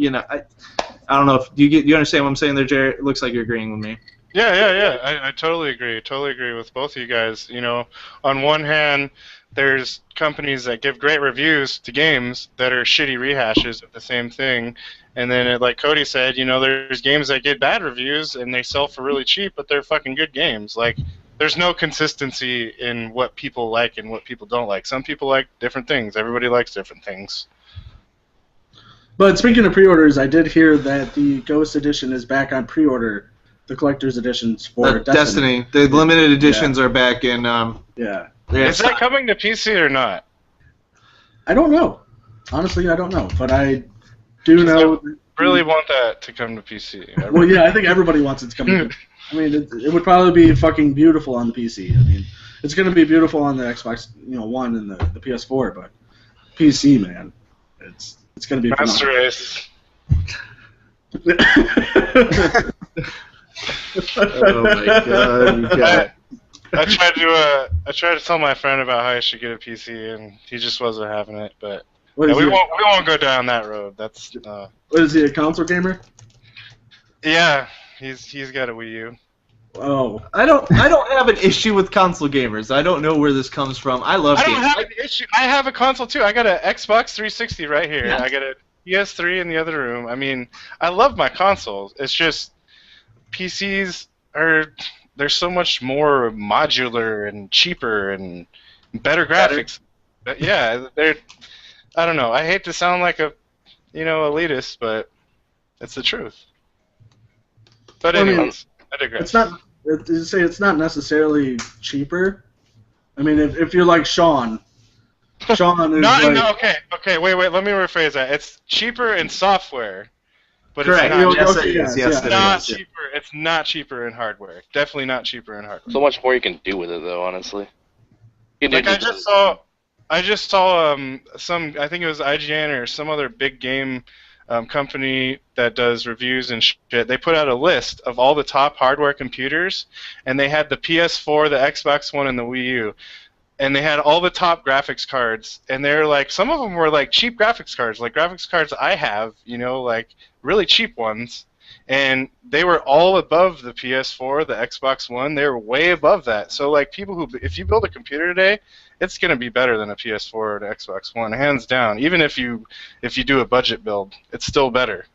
I don't know if you understand what I'm saying there, Jared. It looks like you're agreeing with me. Yeah. I totally agree. Totally agree with both of you guys. On one hand, there's companies that give great reviews to games that are shitty rehashes of the same thing, and then, like Cody said, there's games that get bad reviews and they sell for really cheap, but they're fucking good games. Like, there's no consistency in what people like and what people don't like. Some people like different things. Everybody likes different things. But speaking of pre-orders, I did hear that the Ghost Edition is back on pre-order. The collector's editions for Destiny. The limited editions are back in. Yeah. Is that coming to PC or not? I don't know. Honestly, I don't know. But I do know. I really want that to come to PC. Well, yeah, I think everybody wants it to come to I mean, it would probably be fucking beautiful on the PC. I mean, it's going to be beautiful on the Xbox One and the PS4, but PC, man, it's going to be Master Race. Oh my god! I tried to tell my friend about how I should get a PC, and he just wasn't having it. But we won't go down that road. That's What is he, a console gamer? Yeah, he's got a Wii U. Oh, I don't have an issue with console gamers. I don't know where this comes from. I love games. I don't have an issue. I have a console too. I got an Xbox 360 right here. Yeah. I got a PS3 in the other room. I mean, I love my consoles. It's just PCs they're so much more modular and cheaper and better graphics. But yeah, I don't know. I hate to sound like a elitist, but it's the truth. But anyways, I digress. It's not. You say it's not necessarily cheaper. I mean, if you're like Sean is okay. Wait. Let me rephrase that. It's cheaper in software, but correct. It's Yes, not cheaper. It's not cheaper in hardware. Definitely not cheaper in hardware. So much more you can do with it, though. Honestly. Like I just saw some. I think it was IGN or some other big game company that does reviews and shit, they put out a list of all the top hardware computers, and they had the PS4, the Xbox One, and the Wii U. And they had all the top graphics cards, and they're like, some of them were like cheap graphics cards, like graphics cards I have, like really cheap ones. And they were all above the PS4, the Xbox One. They were way above that. So like if you build a computer today, it's going to be better than a PS4 or an Xbox One, hands down. Even if you do a budget build, it's still better.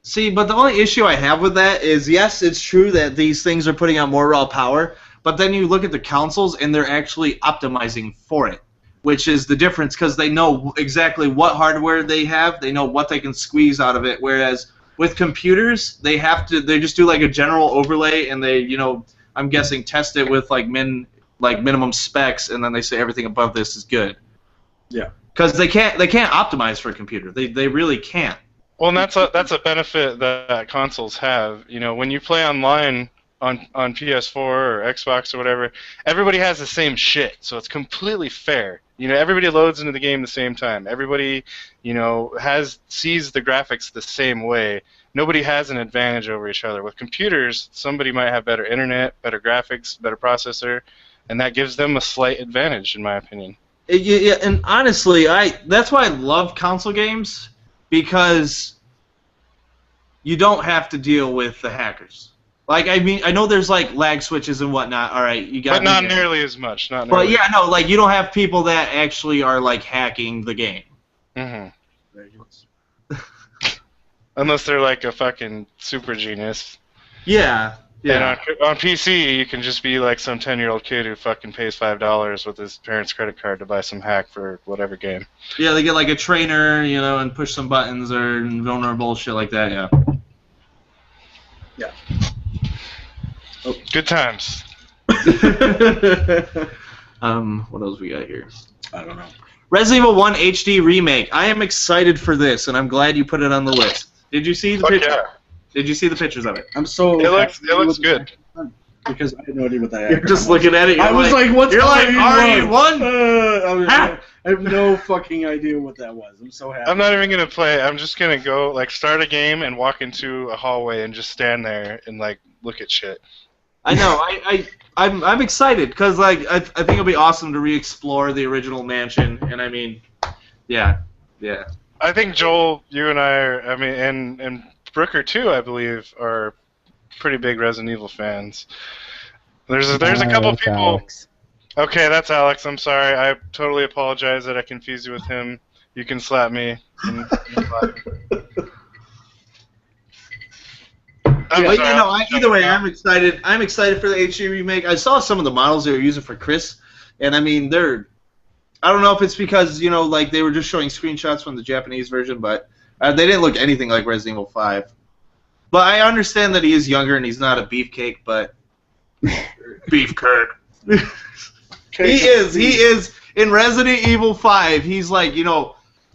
See, but the only issue I have with that is, yes, it's true that these things are putting out more raw power, but then you look at the consoles and they're actually optimizing for it, which is the difference because they know exactly what hardware they have, they know what they can squeeze out of it, whereas with computers, they just do like a general overlay and they, I'm guessing test it with like minimum specs, and then they say everything above this is good. Yeah. Because they can't optimize for a computer. They really can't. Well, and that's a benefit that consoles have. When you play online on PS4 or Xbox or whatever, everybody has the same shit, so it's completely fair. Everybody loads into the game the same time. Everybody, sees the graphics the same way. Nobody has an advantage over each other. With computers, somebody might have better internet, better graphics, better processor, and that gives them a slight advantage, in my opinion. Yeah, and honestly, that's why I love console games, because you don't have to deal with the hackers. Like, I mean, I know there's like lag switches and whatnot. All right, you got. But not nearly as much. But yeah, no, like you don't have people that actually are like hacking the game. Mm-hmm. Unless they're like a fucking super genius. Yeah. Yeah. And on PC, you can just be like some 10-year-old kid who fucking pays $5 with his parents' credit card to buy some hack for whatever game. Yeah, they get like a trainer, and push some buttons or vulnerable shit like that. Yeah. Yeah. Oh. Good times. What else we got here? I don't know. Resident Evil 1 HD remake. I am excited for this, and I'm glad you put it on the list. Did you see the picture? Yeah. Did you see the pictures of it? I'm so. It looks good. Because I had no idea what that. You're just looking at it. I was like, "What's You're like RE1? I have no fucking idea what that was. I'm so happy. I'm not even gonna play. I'm just gonna go like start a game and walk into a hallway and just stand there and like look at shit. I know. I'm excited because like I think it'll be awesome to re-explore the original mansion, and I mean, yeah. I think Joel, you and I are. I mean, and Brooker too, I believe, are pretty big Resident Evil fans. There's a couple people. Alex. Okay, that's Alex. I'm sorry. I totally apologize that I confused you with him. You can slap me. Either way, I'm excited. I'm excited for the HD remake. I saw some of the models they were using for Chris, and I mean, I don't know if it's because like they were just showing screenshots from the Japanese version, but they didn't look anything like Resident Evil 5. But I understand that he is younger and he's not a beefcake, but Beef Kirk. He is in Resident Evil 5. He's like he's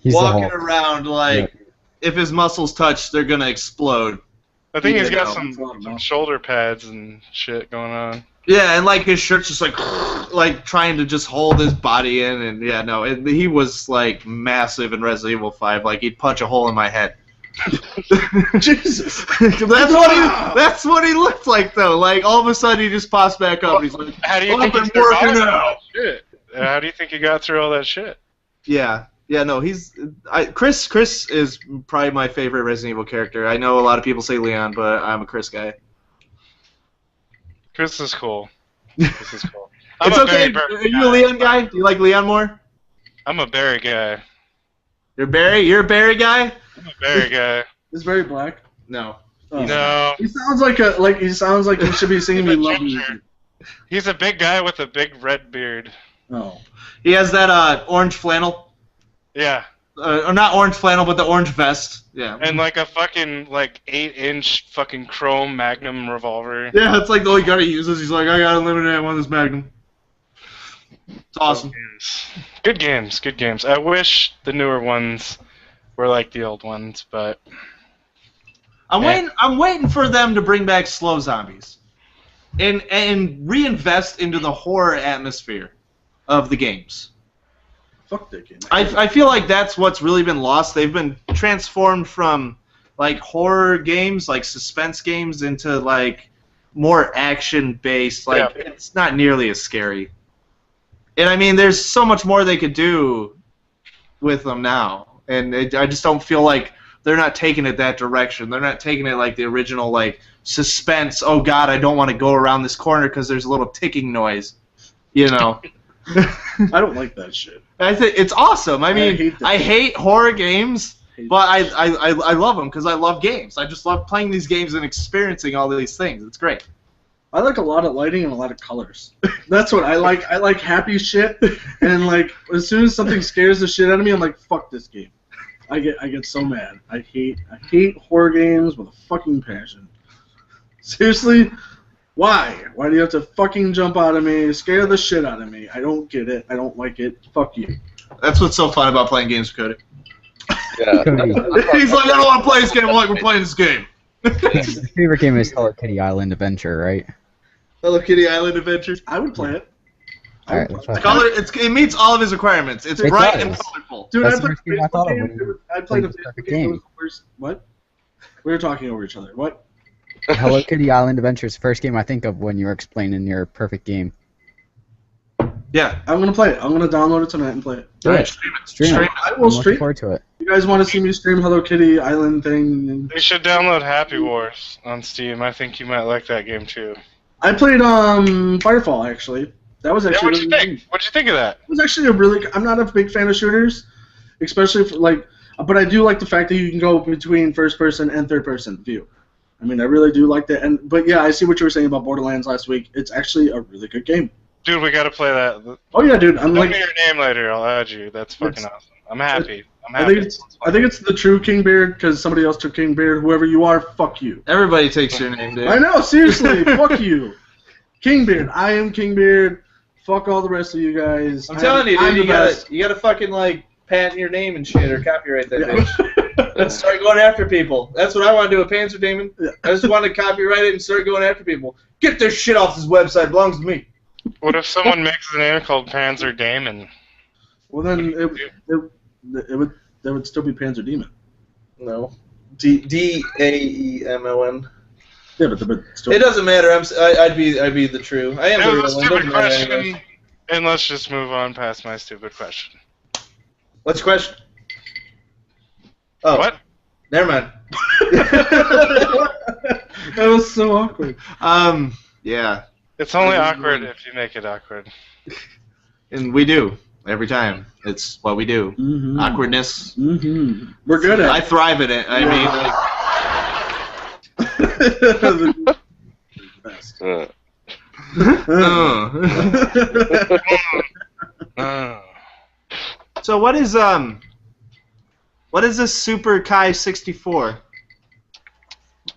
walking around like if his muscles touch, they're gonna explode. I think he's got some shoulder pads and shit going on. Yeah, and like his shirt's just like trying to just hold his body in, and he was like massive in Resident Evil 5. Like he'd punch a hole in my head. Jesus. That's what he looked like though. Like all of a sudden he just pops back up. And he's like, how do you think he's working out? Shit. How do you think he got through all that shit? Yeah, no, Chris is probably my favorite Resident Evil character. I know a lot of people say Leon, but I'm a Chris guy. Chris is cool. It's okay. Are you a Leon guy? Do you like Leon more? I'm a Barry guy. You're Barry? You're a Barry guy? I'm a Barry guy. Is Barry black? No. Oh. No. He sounds like he should be singing "Me Love You." He's a big guy with a big red beard. Oh. He has that orange flannel. Yeah. Or not orange flannel, but the orange vest. Yeah. And like a fucking 8-inch fucking chrome Magnum revolver. Yeah, it's like the only gun he uses. He's like, I got unlimited on this Magnum. It's awesome. Good games. I wish the newer ones were like the old ones, but I'm waiting for them to bring back slow zombies, and reinvest into the horror atmosphere of the games. fuck that game. I feel like that's what's really been lost. They've been transformed from like horror games, like suspense games, into like more action based. Like it's not nearly as scary. And I mean, there's so much more they could do with them now, and I just don't feel like they're not taking it that direction. They're not taking it like the original like suspense. Oh God, I don't want to go around this corner because there's a little ticking noise. You know. I don't like that shit. I think it's awesome. I mean, I hate horror games, but I love them because I love games. I just love playing these games and experiencing all these things. It's great. I like a lot of lighting and a lot of colors. That's what I like. I like happy shit, and like as soon as something scares the shit out of me, I'm like, fuck this game. I get so mad. I hate horror games with a fucking passion. Seriously, why? Why do you have to fucking jump out of me, scare the shit out of me? I don't get it. I don't like it. Fuck you. That's what's so fun about playing games with Cody. Yeah. He's like, I don't want to play this game. I'm like, we're playing this game. Your favorite game is Hello Kitty Island Adventure, right? Hello Kitty Island Adventures. I would play it. Alright, let's try it. Color, it meets all of his requirements. It's It bright does. and colorful. Dude, That's I the played first game I thought of when game. you I played a played the Facebook perfect game. It game. was the first. What? We were talking over each other. What? Hello Kitty Island Adventure is the first game I think of when you were explaining your perfect game. Yeah. I'm gonna play it. I'm gonna download it tonight and play it. Do it. Stream it. Stream it. I I'm will looking stream. forward to it. You guys want to see me stream Hello Kitty Island thing? You should download Happy Wars on Steam. I think you might like that game too. I played Firefall actually. That was Yeah, actually. what'd you really think? good. What'd you think of that? It was actually a really. I'm not a big fan of shooters, especially for like. But I do like the fact that you can go between first person and third person view. I mean, I really do like that. But yeah, I see what you were saying about Borderlands last week. It's actually a really good game. Dude, we gotta play that. Oh yeah, dude. I'm Tell like. me your name later. I'll add you. That's fucking awesome. I'm happy. I'm I happy. think it's the true Kingbeard because somebody else took Kingbeard. Whoever you are, fuck you. Everybody takes your name, dude. I know, seriously, fuck you. Kingbeard. I am Kingbeard. Fuck all the rest of you guys. I'm telling you, I'm dude, the best. you gotta fucking like patent your name and shit or copyright that Yeah. bitch. Let's start going after people. That's what I want to do with Panzer Demon. Yeah. I just want to copyright it and start going after people. Get this shit off this website. It belongs to me. What if someone makes a name called Panzer Damon? Well, then there would still be Panzer Demon. No. Daemon. Yeah, but still. It doesn't matter. I'd be the true. I am That the was a real one. stupid Doesn't matter question. anyway. And let's just move on past my stupid question. What's the question? Oh, What? never mind. That was so awkward. Yeah, It's only awkward if you make it awkward. and we do every time. It's what we do. Mm-hmm. Awkwardness. Mm-hmm. We're good at I thrive in it. I mean, like, it. Best. So what is this Super Kai 64?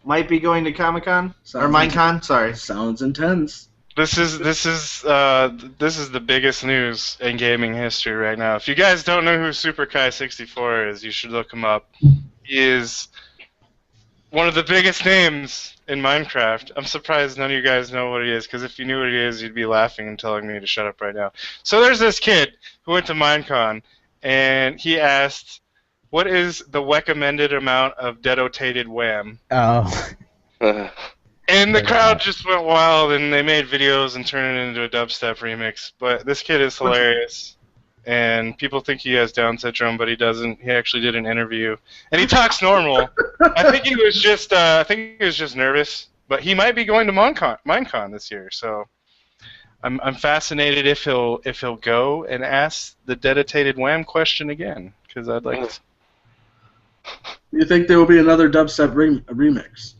Might be going to Comic-Con or Minecon. Sorry. Sounds intense. This is the biggest news in gaming history right now. If you guys don't know who Super Kai 64 is, you should look him up. He is one of the biggest names in Minecraft. I'm surprised none of you guys know what he is, because if you knew what he is, you'd be laughing and telling me to shut up right now. So there's this kid who went to Minecon, and he asked, what is the recommended amount of detotated wham? Oh. And the crowd just went wild, and they made videos and turned it into a dubstep remix. But this kid is hilarious, and people think he has Down syndrome, but he doesn't. He actually did an interview, and he talks normal. I think he was just nervous, but he might be going to Minecon this year. So I'm fascinated if he'll go and ask the dedicated wham question again, because I'd like to. You think there will be another dubstep remix?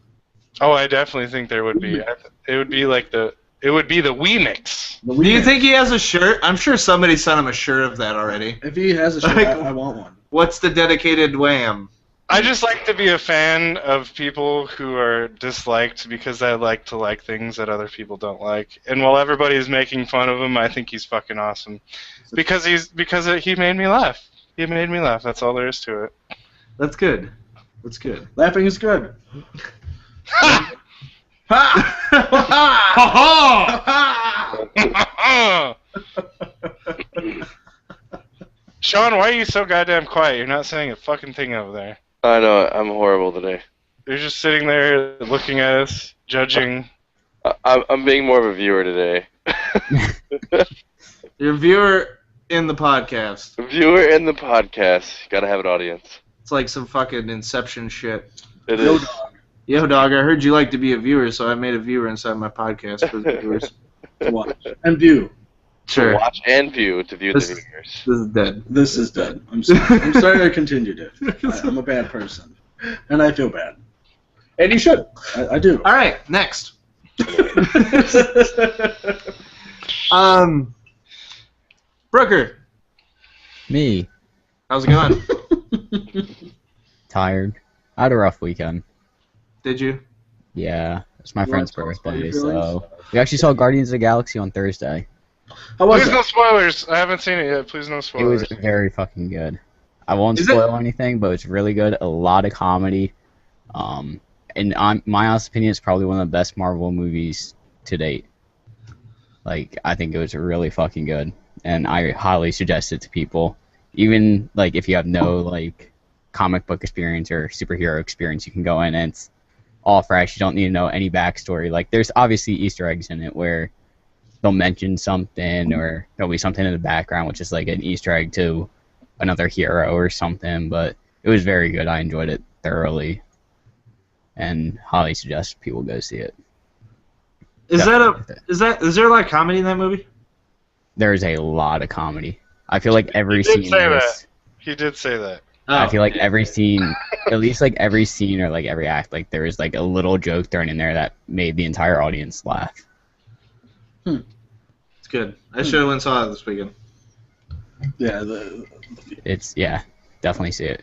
Oh, I definitely think there would be. It would be the Wii-mix. The Do you remix. think he has a shirt? I'm sure somebody sent him a shirt of that already. If he has a shirt, I want one. What's the dedicated wham? I just like to be a fan of people who are disliked because I like to like things that other people don't like. And while everybody's making fun of him, I think he's fucking awesome because he made me laugh. He made me laugh. That's all there is to it. That's good. That's good. Laughing is good. Sean, why are you so goddamn quiet? You're not saying a fucking thing over there. I know, I'm horrible today. You're just sitting there looking at us, judging. I'm being more of a viewer today. You're a viewer in the podcast. Viewer in the podcast. Gotta have an audience. It's like some fucking Inception shit. It Yo, is. dog, Yo, dog, I heard you like to be a viewer, so I made a viewer inside my podcast for the viewers. to watch and view. Sure. Watch and view to view This- the viewers. This is dead. This is dead. I'm sorry. I'm sorry I continued it. I'm a bad person, and I feel bad. And you should. I do. All right, next. Brooker, Me, how's it going? tired. I had a rough weekend. Did you? Yeah, it's my You friend's wanna tell us about birthday, your feelings? so we actually saw Guardians of the Galaxy on Thursday. How was Please it? no spoilers. I haven't seen it yet. Please no It spoilers. was very fucking good. I won't Is it- spoil anything, but it's really good. A lot of comedy. In my honest opinion, it's probably one of the best Marvel movies to date. Like, I think it was really fucking good, and I highly suggest it to people. Even like if you have no like comic book experience or superhero experience, you can go in and it's all fresh. You don't need to know any backstory. Like, there's obviously Easter eggs in it where they'll mention something or there'll be something in the background which is like an Easter egg to another hero or something, but it was very good. I enjoyed it thoroughly and highly suggest people go see it. Is Definitely worth it. is there a lot of comedy in that movie? There's a lot of comedy. I feel like every You did scene say is, He did say that. I feel like every scene, at least like every scene or like every act, like there was like a little joke thrown in there that made the entire audience laugh. It's good. I should have went and saw it this weekend. Yeah. It's, yeah, definitely see it.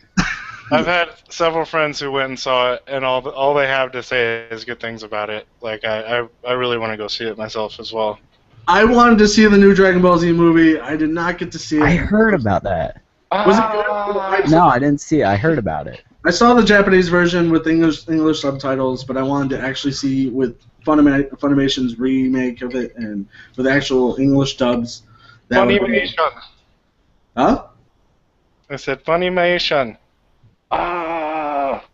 I've had several friends who went and saw it, and all they have to say is good things about it. Like, I really want to go see it myself as well. I wanted to see the new Dragon Ball Z movie. I did not get to see it. I heard about that. Was it good? No, I didn't see it. I heard about it. I saw the Japanese version with English subtitles, but I wanted to actually see with Funimation's remake of it and with actual English dubs. That would be- Funimation. Huh? I said Funimation. Ah!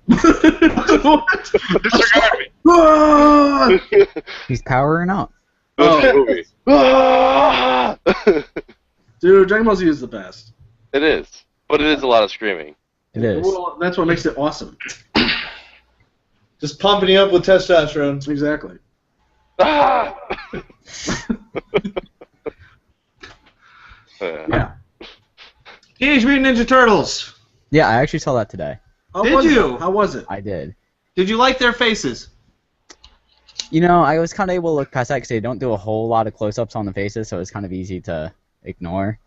What? Disregard me. Ah! He's powering up. Oh. movie. Ah! Dude, Dragon Ball Z is the best. It is, but it is a lot of screaming. It is. Well, that's what makes it awesome. Just pumping you up with testosterone. Exactly. Ah! Yeah. Teenage Mutant Ninja Turtles. Yeah, I actually saw that today. How Did was you? It? How was it? I did. Did you like their faces? You know, I was kind of able to look past that because they don't do a whole lot of close-ups on the faces, so it's kind of easy to ignore.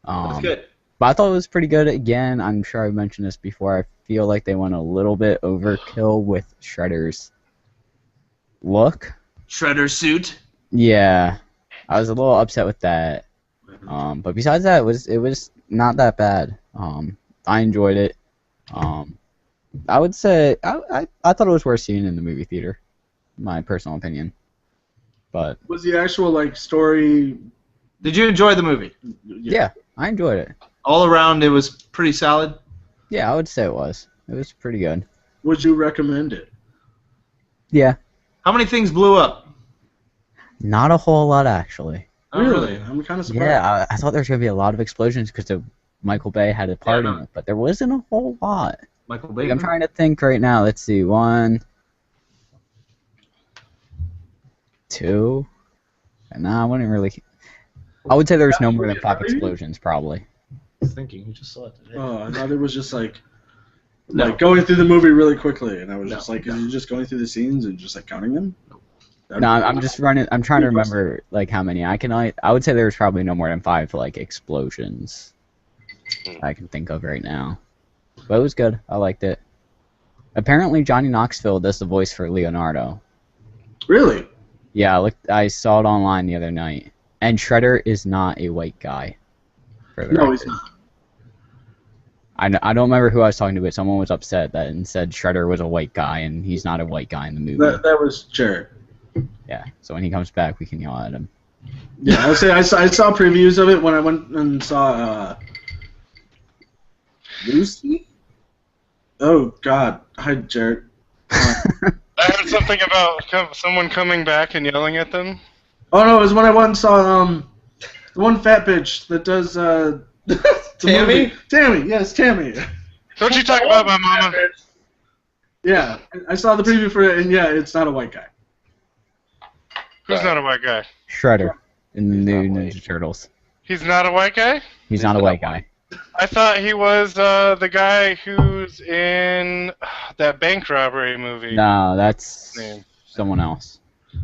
That's good. But I thought it was pretty good. Again, I'm sure I've mentioned this before. I feel like they went a little bit overkill with Shredder's look. Shredder suit. Yeah, I was a little upset with that. But besides that, it was not that bad. I enjoyed it. I would say I thought it was worth seeing in the movie theater. My personal opinion. But Was the actual like story? Did you enjoy the movie? yeah, I enjoyed it. All around, it was pretty solid. Yeah, I would say it was. It was pretty good. Would you recommend it? Yeah, How many things blew up? not a whole lot actually. Oh, really? I'm kind of surprised. Yeah, I thought there was gonna be a lot of explosions because Michael Bay had a part Yeah, in it, but there wasn't a whole lot. Michael Like, Bay. I'm trying to think right now. Let's see, 1, 2, and nah, I wouldn't really. I would say there was no more than 5 explosions, probably. Thinking. You just saw it today. Oh, I thought it was just like No. going through the movie really quickly, and I was No, just like, no. are you just going through the scenes and just like counting them? No, I'm just running. I'm trying to remember like how many. I would say there was probably no more than 5 like explosions I can think of right now. But it was good. I liked it. Apparently, Johnny Knoxville does the voice for Leonardo. Really? Yeah, I saw it online the other night. And Shredder is not a white guy. For the No, record. he's not. I don't remember who I was talking to, but someone was upset that and said Shredder was a white guy, and he's not a white guy in the movie. That was Jared. Yeah, so when he comes back, we can yell at him. Yeah, I saw previews of it when I went and saw Lucy. Oh God, hi Jared. I heard something about someone coming back and yelling at them. Oh no, it was when I went and saw the one fat bitch that does the Tammy? movie. Tammy, yes, Tammy. Don't you talk about my mama. Yeah, I saw the preview for it, and yeah, it's not a white guy. Who's not a white guy? Shredder in the new not white. Ninja Turtles. He's not a white guy? He's not a white guy. I thought he was the guy who's in that bank robbery movie. No, that's Name. someone else. They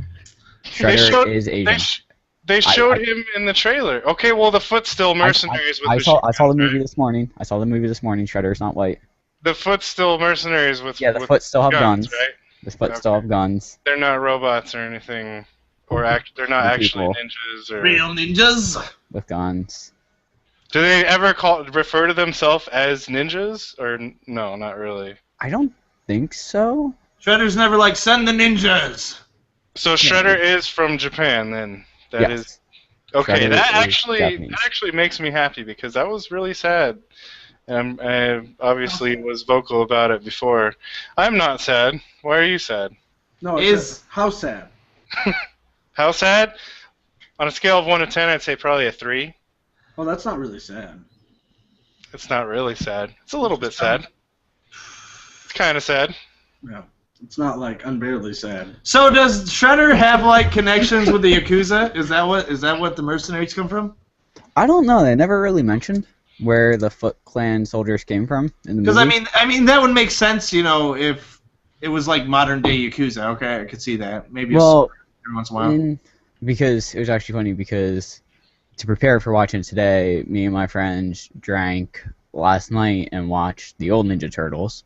Shredder showed- is Asian. They showed him in the trailer. Okay, well, the Foot's still mercenaries with I machine saw the guns, movie right? this morning. I saw the movie this morning. Shredder's not white. The Foot's still mercenaries with Yeah, the with Foot still have guns. right? The Foot still have guns. They're not robots or anything, or they're not They're actually people. ninjas. Or Real ninjas. With guns. do they ever refer to themselves as ninjas, or no, not really? I don't think so. Shredder's never like, send the ninjas. So Shredder is from Japan, then. That is Yes. okay. Shredder That is Japanese. actually makes me happy because that was really sad, and I obviously was vocal about it before. I'm not sad. Why are you sad? No, how sad? How sad? On a scale of 1 to 10, I'd say probably a 3. Oh, that's not really sad. It's not really sad. It's a little bit sad. It's kind of sad. Yeah, it's not like unbearably sad. So does Shredder have like connections with the Yakuza? Is that what the mercenaries come from? I don't know. They never really mentioned where the Foot Clan soldiers came from in the movie. Because I mean that would make sense, you know, if it was like modern day Yakuza. Okay, I could see that. Maybe well, every once in a while. because it was actually funny because to prepare for watching it today, me and my friends drank last night and watched the old Ninja Turtles.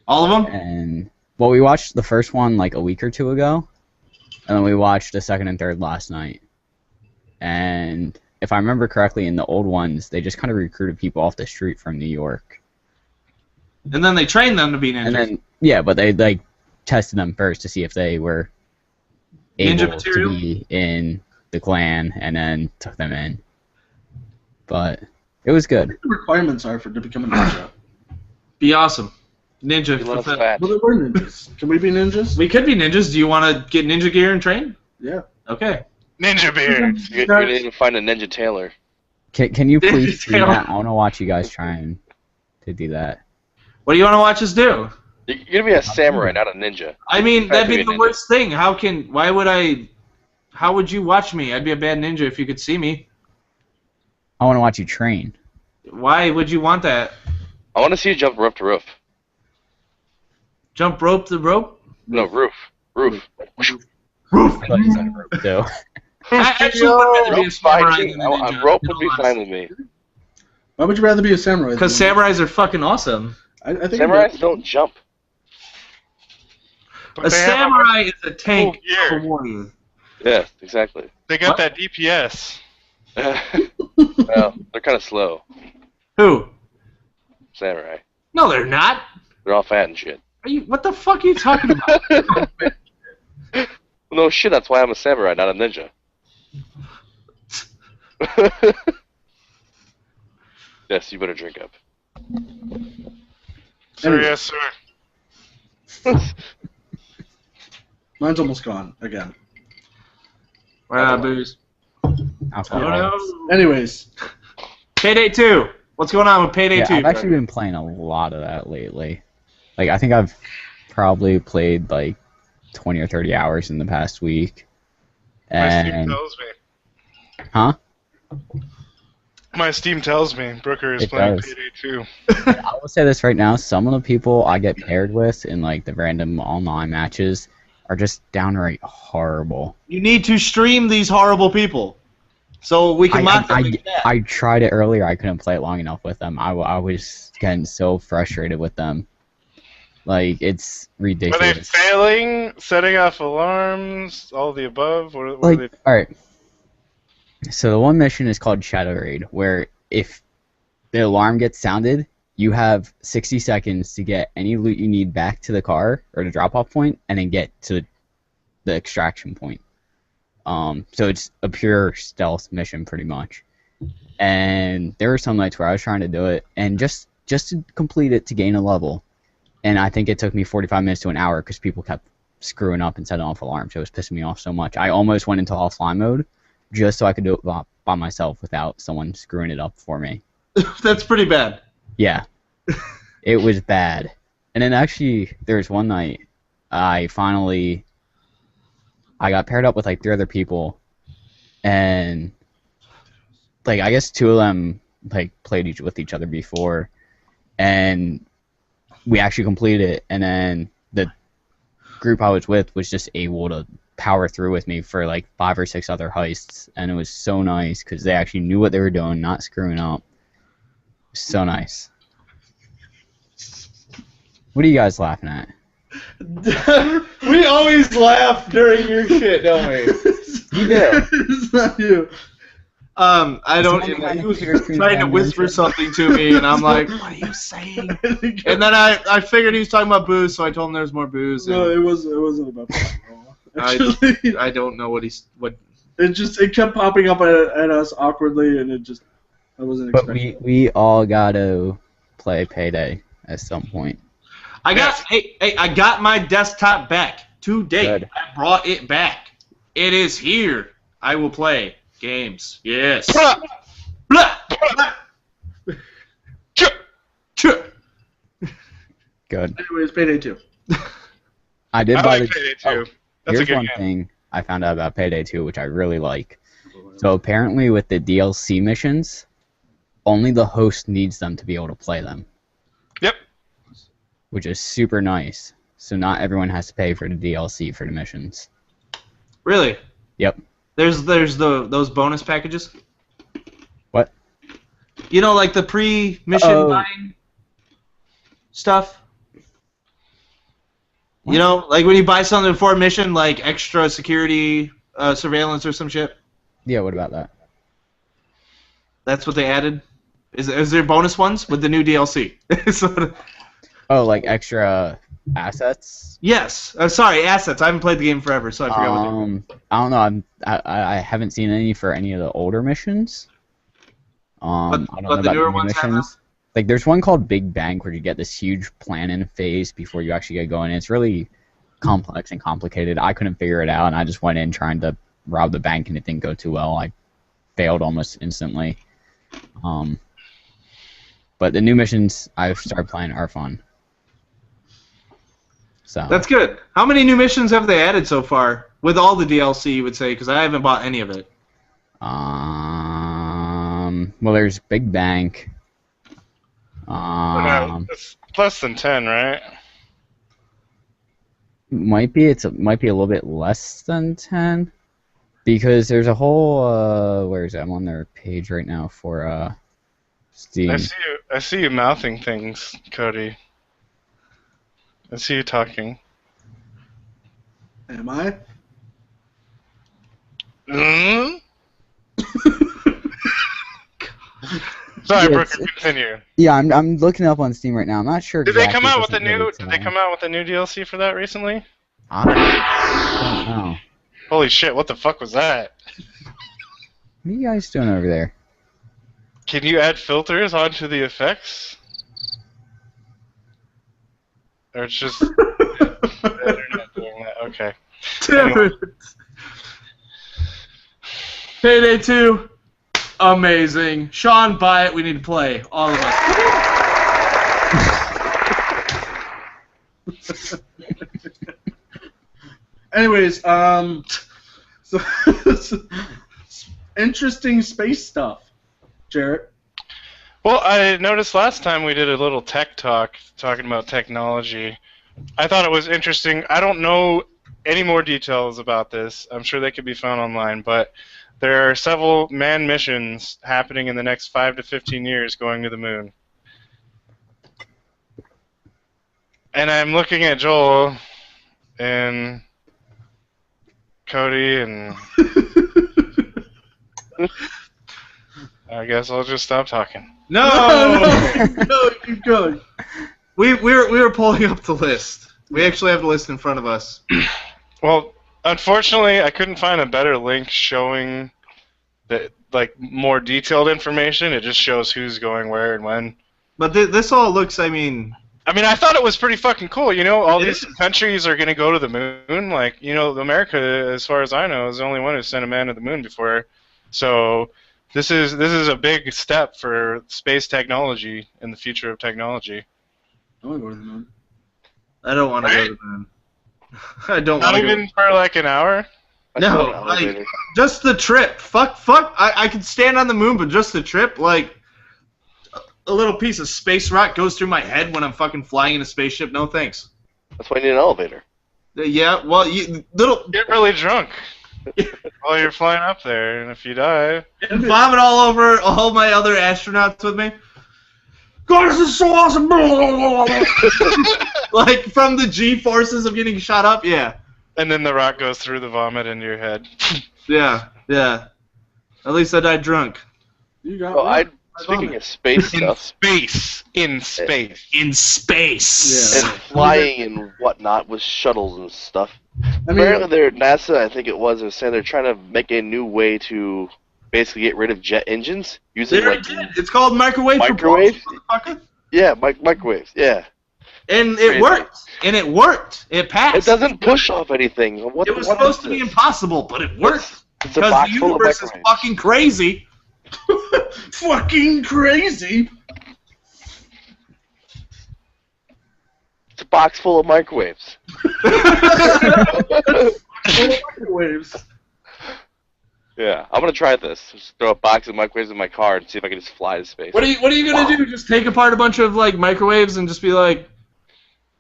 All of them? And well, we watched the first one like a week or two ago, and then we watched the second and third last night. And if I remember correctly, in the old ones, they just kind of recruited people off the street from New York. And then they trained them to be ninjas. And then yeah, but they like tested them first to see if they were Ninja able material? to be in the clan, and then took them in. But it was good. The requirements are to become a ninja. Be awesome. Ninja. You let us fulfill- fat. Well, we're ninjas. Can we be ninjas? We could be ninjas. Do you want to get ninja gear and train? Yeah. Okay. Ninja beard. You're gonna need to find a Ninja Tailor. Can you please do Taylor. that? I want to watch you guys trying to do that. What do you want to watch us do? You're gonna be a samurai, not a ninja. I mean, Have that'd to be be a the ninja. worst thing. How would you watch me? I'd be a bad ninja if you could see me. I want to watch you train. Why would you want that? I want to see you jump roof to roof. Jump rope to rope? No, roof. Roof. Roof! I thought you said a rope too. I actually would rather be a Rope's fine, samurai too. than a ninja. A rope would be fine with me. Why would you rather be a samurai? Because than- samurais are fucking awesome. I think Samurais don't jump. But A they have samurai is a tank gear. of a warrior. Yes, exactly. They got What? that DPS. Well, they're kind of slow. Who? Samurai. No, they're not. They're all fat and shit. What the fuck are you talking about? No shit, that's why I'm a samurai, not a ninja. Yes, you better drink up. Sir, Anyway. yes, sir. Mine's almost gone again. We're out of booze. Alcohol. Oh no. Anyways, Payday 2. What's going on with Payday Yeah, 2? I've actually been playing a lot of that lately. Like, I think I've probably played like 20 or 30 hours in the past week. My Steam And tells me. huh? My Steam tells me Brooker is It playing does. Payday 2. I will say this right now: some of the people I get paired with in like the random online matches are just downright horrible. You need to stream these horrible people. So we can mock them. I tried it earlier. I couldn't play it long enough with them. I was getting so frustrated with them. Like, it's Were they ridiculous. failing, setting off alarms, all the above? What are Like, they? alright. So the one mission is called Shadow Raid, where if the alarm gets sounded, you have 60 seconds to get any loot you need back to the car or the drop-off point, and then get to the extraction point. So it's a pure stealth mission pretty much. And there were some nights where I was trying to do it, and just to complete it to gain a level. And I think it took me 45 minutes to an hour because people kept screwing up and setting off alarms. So it was pissing me off so much. I almost went into offline mode just so I could do it by myself without someone screwing it up for me. That's pretty bad. Yeah. It was bad. And then actually, there was one night I got paired up with like 3 other people, and like I guess 2 of them like played with each other before, and we actually completed it. And then the group I was with was just able to power through with me for like 5 or 6 other heists, and it was so nice because they actually knew what they were doing, not screwing up. So nice. What are you guys laughing at? We always laugh during your shit, don't we? You do. It's not you. I don't. He was trying to whisper something to me, and I'm like, "What are you saying?" And then I figured he was talking about booze, so I told him there's more booze. No, it wasn't about that at all. Actually, I don't know what it kept popping up at us awkwardly, and I wasn't But expecting it. we all gotta play Payday at some point. I got my desktop back today. Good. I brought it back. It is here. I will play games. Yes. Blah! Blah! Blah! Good. Anyways, Payday 2. I did I buy like the. Payday 2. Oh, That's a here's good one game. thing I found out about Payday 2, which I really like. So apparently, with the DLC missions, only the host needs them to be able to play them, Yep. which is super nice. So not everyone has to pay for the DLC for the missions. Really? Yep. There's those bonus packages. What? You know, like the pre-mission buying stuff. What? You know, like when you buy something before a mission, like extra security, surveillance, or some shit. Yeah. What about that? That's what they added. Is there bonus ones with the new DLC? Oh, like extra assets? Yes. Sorry, assets. I haven't played the game forever, so I forgot what they I don't know. I haven't seen any for any of the older missions. I don't know but the about newer the new ones have them? missions. Like, there's one called Big Bank where you get this huge plan-in phase before you actually get going. It's really complex and complicated. I couldn't figure it out, and I just went in trying to rob the bank, and it didn't go too well. I failed almost instantly. But the new missions I've started playing are fun. So That's good. How many new missions have they added so far? With all the DLC, you would say, because I haven't bought any of it. well, there's Big Bank. It's less than 10, right? Might be a little bit less than 10, because there's a whole where is it? I'm on their page right now for Steam. I see you mouthing things, Cody. I see you talking. Am I? Mm? Sorry, Yeah, Brooker, continue. Yeah, I'm looking up on Steam right now. I'm not sure. Did they exactly come out what's with a new? related to Did they that. come out with a new DLC for that recently? I don't know. Holy shit! What the fuck was that? What are you guys doing over there? Can you add filters onto the effects? Or it's just the internet doing that? Okay. Dude. Payday 2, amazing. Sean, buy it. We need to play. All of us. Anyways, so interesting space stuff, Jarrett. Well, I noticed last time we did a little tech talk talking about technology. I thought it was interesting. I don't know any more details about this. I'm sure they could be found online, but there are several manned missions happening in the next 5 to 15 years going to the moon. And I'm looking at Joel and Cody, and I guess I'll just stop talking. No, keep going. We were pulling up the list. We actually have the list in front of us. Well, Unfortunately, I couldn't find a better link showing the more detailed information. It just shows who's going where and when. But this all looks, I mean, I thought it was pretty fucking cool. All It these is. countries are going to go to the moon. America, as far as I know, is the only one who sent a man to the moon before. So this is a big step for space technology and the future of technology. I want to go to the moon. I don't want to go to the moon. I don't want Not to go. even for like an hour. I No, saw an like, elevator. just the trip. Fuck. I could stand on the moon, but just the trip, like, a little piece of space rock goes through my head when I'm fucking flying in a spaceship. No thanks. That's why you need an elevator. Yeah, well, you little Get really drunk while you're flying up there, and if you die, and vomit all over all my other astronauts with me. God, this is so awesome! Like from the G-forces of getting shot up. Yeah, and then the rock goes through the vomit into your head. yeah. At least I died drunk. You got Oh, one. speaking of space In stuff space. In space. In space. Yeah. and flying and whatnot with shuttles and stuff. I mean, Apparently, NASA, I think it was saying they're trying to make a new way to basically get rid of jet engines using They already like did. It's called microwave Microwave? propulsion, motherfucker. microwaves. Yeah, And it Crazy. worked. And it worked. It passed. it doesn't push off anything. What, It was what supposed is to be this? impossible, but it worked. It's a Because box the full of universe is microwaves. fucking crazy. fucking crazy. It's a box full of microwaves. Microwaves. Yeah, I'm gonna try this. Just throw a box of microwaves in my car and see if I can just fly to space. What are you gonna do? Just take apart a bunch of like microwaves and just be like,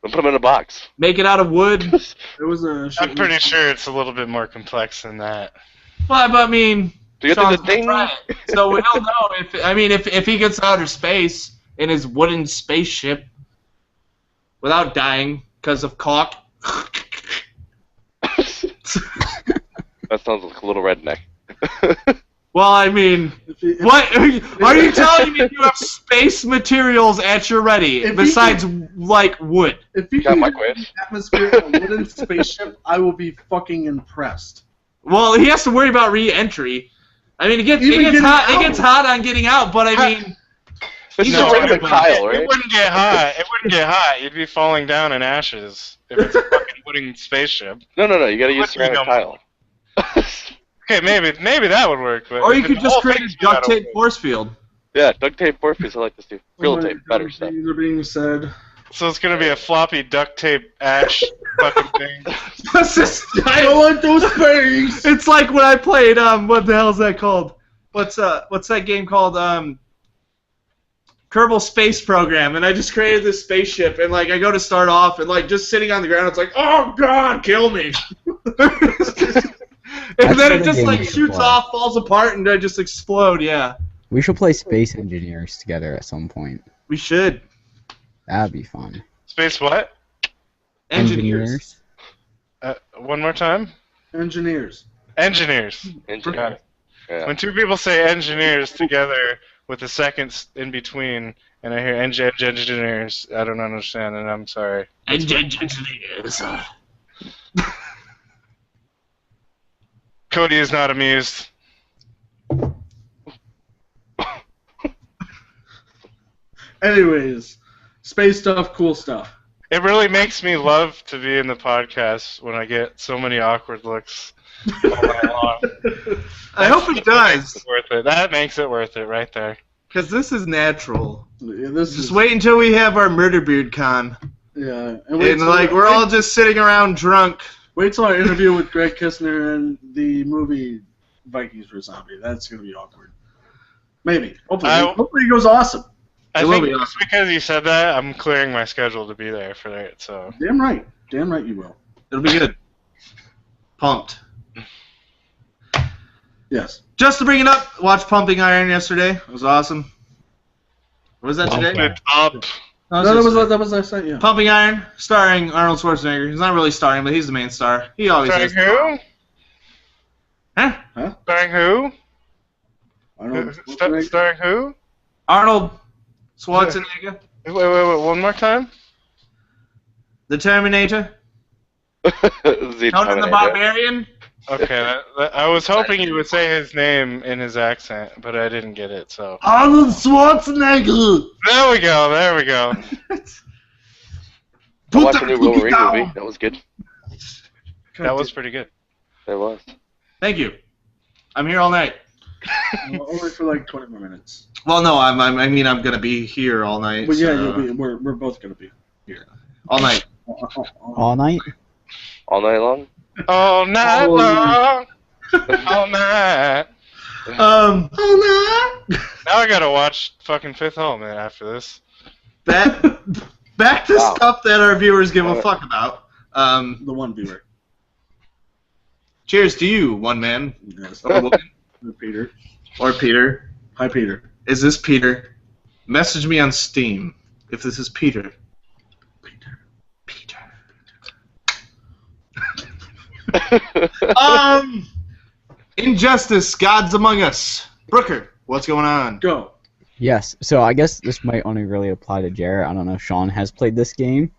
I'll put them in a box. make it out of wood? There was a. I'm pretty sure it's a little bit more complex than that. Well, but I mean, Do you Sean's think the thing? gonna try it. So he'll know if he gets out of space in his wooden spaceship without dying because of caulk. That sounds like a little redneck. Well, I mean, what are you telling me? You have space materials at your ready If he besides like wood? If you Got can microwaves. get the atmosphere of a wooden spaceship, I will be fucking impressed. Well, he has to worry about re-entry. I mean, it gets Even getting hot. It out. gets hot on getting out, but I mean, It's No, a ceramic it- tile, It right? wouldn't get hot. It wouldn't get hot. You'd be falling down in ashes if it's a fucking wooden spaceship. No, you gotta use What's ceramic the tile. Okay, maybe that would work. But or you if could the just whole create thing's a duct gotta tape work. force field. Yeah, duct tape, force piece, I like this too. Real Oh my tape, God, better stuff. Things are being said. So it's gonna be a floppy duct tape ash fucking thing. What's this? I don't want those things. It's like when I played what the hell is that called? What's that game called? Kerbal Space Program, and I just created this spaceship, and like I go to start off, and like just sitting on the ground, it's like, oh god, kill me. And then it the just game like we should shoots play. off, falls apart, and I just explode. Yeah, We should play Space Engineers together at some point. we should. That'd be fun. Space what? Engineers. One more time. Engineers. Engineers. Got it. Yeah. When two people say engineers together with a second in between, and I hear engineers, I don't understand, and I'm sorry. Engineers. Cody is not amused. Anyways, space stuff, cool stuff. It really makes me love to be in the podcast when I get so many awkward looks all night long. I hope it does, It's worth it. That makes it worth it right there. because this is natural. Yeah, this Just is, wait until we have our Murder Beard con, Yeah, and like we're all just sitting around drunk. Wait till our interview with Greg Kistner and the movie Vikings for Zombie. That's gonna be awkward. Maybe. Hopefully it goes awesome. I It will think be just because you said that, I'm clearing my schedule to be there for it. So Damn right. Damn right you will. It'll be good. Pumped. Yes. Just to bring it up, watched Pumping Iron yesterday. It was awesome. Was that today? Good up. No, No, it was yesterday. that was last night, yeah. Pumping Iron, starring Arnold Schwarzenegger. He's not really starring, but he's the main star. He always Starring is. who? Huh? Starring who? I don't know. Starring who? Arnold Schwarzenegger, Wait, one more time? the Terminator. The Conan the Terminator. Barbarian? Okay, I was hoping you would say his name in his accent, but I didn't get it. So Arnold Schwarzenegger. there we go. There we go. I watched the new Wolverine movie. That was good. That was pretty good. It was. Thank you. I'm here all night. Only for like 20 more minutes. Well, no, I mean I'm gonna be here all night. But yeah, so- we're both gonna be here all night. All night? All night long? All night Oh, long. All night. Um, Now I gotta watch fucking Fifth Element after this. back to Wow. stuff that our viewers give a fuck about. The one viewer. Cheers to you, one man Yes. or woman Peter. or Peter. Hi, Peter. Is this Peter? Message me on Steam if this is Peter. Peter. Injustice, Gods Among Us. Brooker, what's going on? Go. Yes. So I guess this might only really apply to Jarrett. I don't know if Sean has played this game,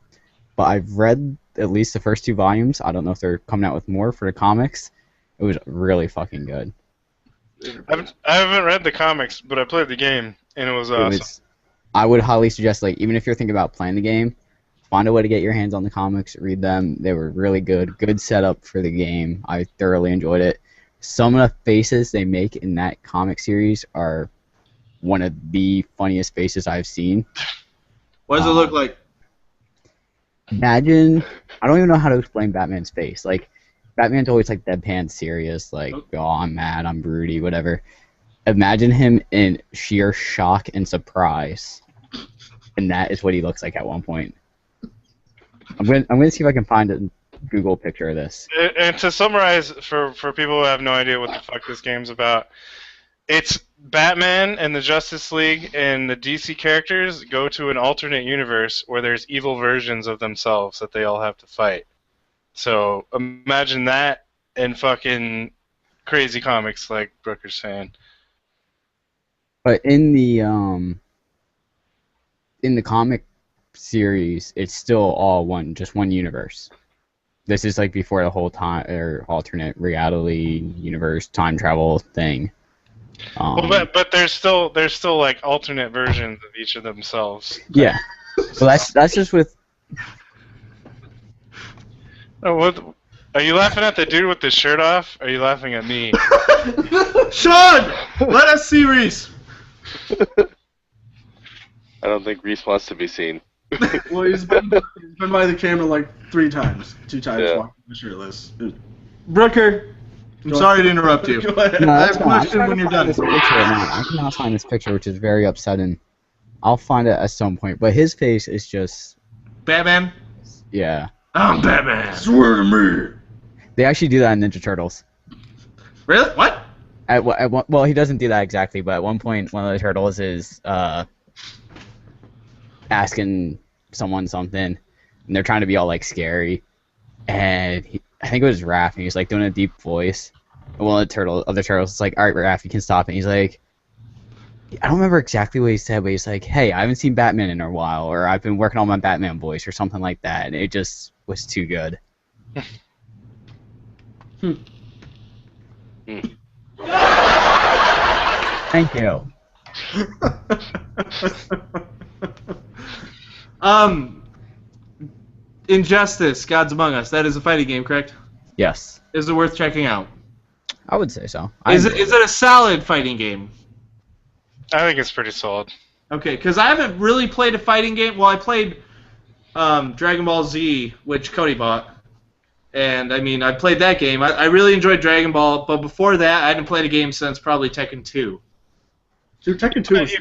but I've read at least the first 2 volumes. I don't know if they're coming out with more for the comics. It was really fucking good. I haven't read the comics, but I played the game, and it was It awesome. was, I would highly suggest, like, even if you're thinking about playing the game, find a way to get your hands on the comics, read them. They were really good. Good setup for the game. I thoroughly enjoyed it. Some of the faces they make in that comic series are one of the funniest faces I've seen. What does it look like? Imagine, I don't even know how to explain Batman's face. Like, Batman's always like deadpan serious, like, oh, I'm mad, I'm broody, whatever. Imagine him in sheer shock and surprise. And that is what he looks like at one point. I'm gonna see if I can find a Google picture of this. And to summarize, for people who have no idea what the fuck this game's about, it's Batman and the Justice League and the DC characters go to an alternate universe where there's evil versions of themselves that they all have to fight. So imagine that in fucking crazy comics like Brooker's saying. But in the comic series, it's still all just one universe. This is like before the whole time or alternate reality universe time travel thing. Well, but there's still like alternate versions of each of themselves. Yeah. Well, that's just with. Oh, what? Are you laughing at the dude with the shirt off? Or are you laughing at me? Sean, let us see Reese. I don't think Reese wants to be seen. Well, he's been by the camera like 3 times. 2 times Yeah. walking shirtless. Brooker, I'm sorry to interrupt you. Go ahead. No, I that's have a fine. I'm question trying when to you're find done. this picture right now. I cannot find this picture, which is very upsetting. I'll find it at some point. But his face is just, Batman? yeah. I'm Batman. Swear to me. They actually do that in Ninja Turtles. Really? What? Well, he doesn't do that exactly, but at one point, one of the turtles is asking someone something, and they're trying to be all like scary, and I think it was Raph, and he was like doing a deep voice. And one of the turtles is like, "All right, Raph, you can stop." And he's like, I don't remember exactly what he said, but he's like, "Hey, I haven't seen Batman in a while," or "I've been working on my Batman voice," or something like that, and it just was too good. Thank you. Injustice, Gods Among Us. That is a fighting game, correct? Yes, Is it worth checking out? I would say so. Is it a solid fighting game? I think it's pretty solid. Okay, because I haven't really played a fighting game. Well, I played Dragon Ball Z, which Cody bought. And, I mean, I played that game. I really enjoyed Dragon Ball, but before that, I hadn't played a game since probably Tekken 2. Dude, Tekken 2 was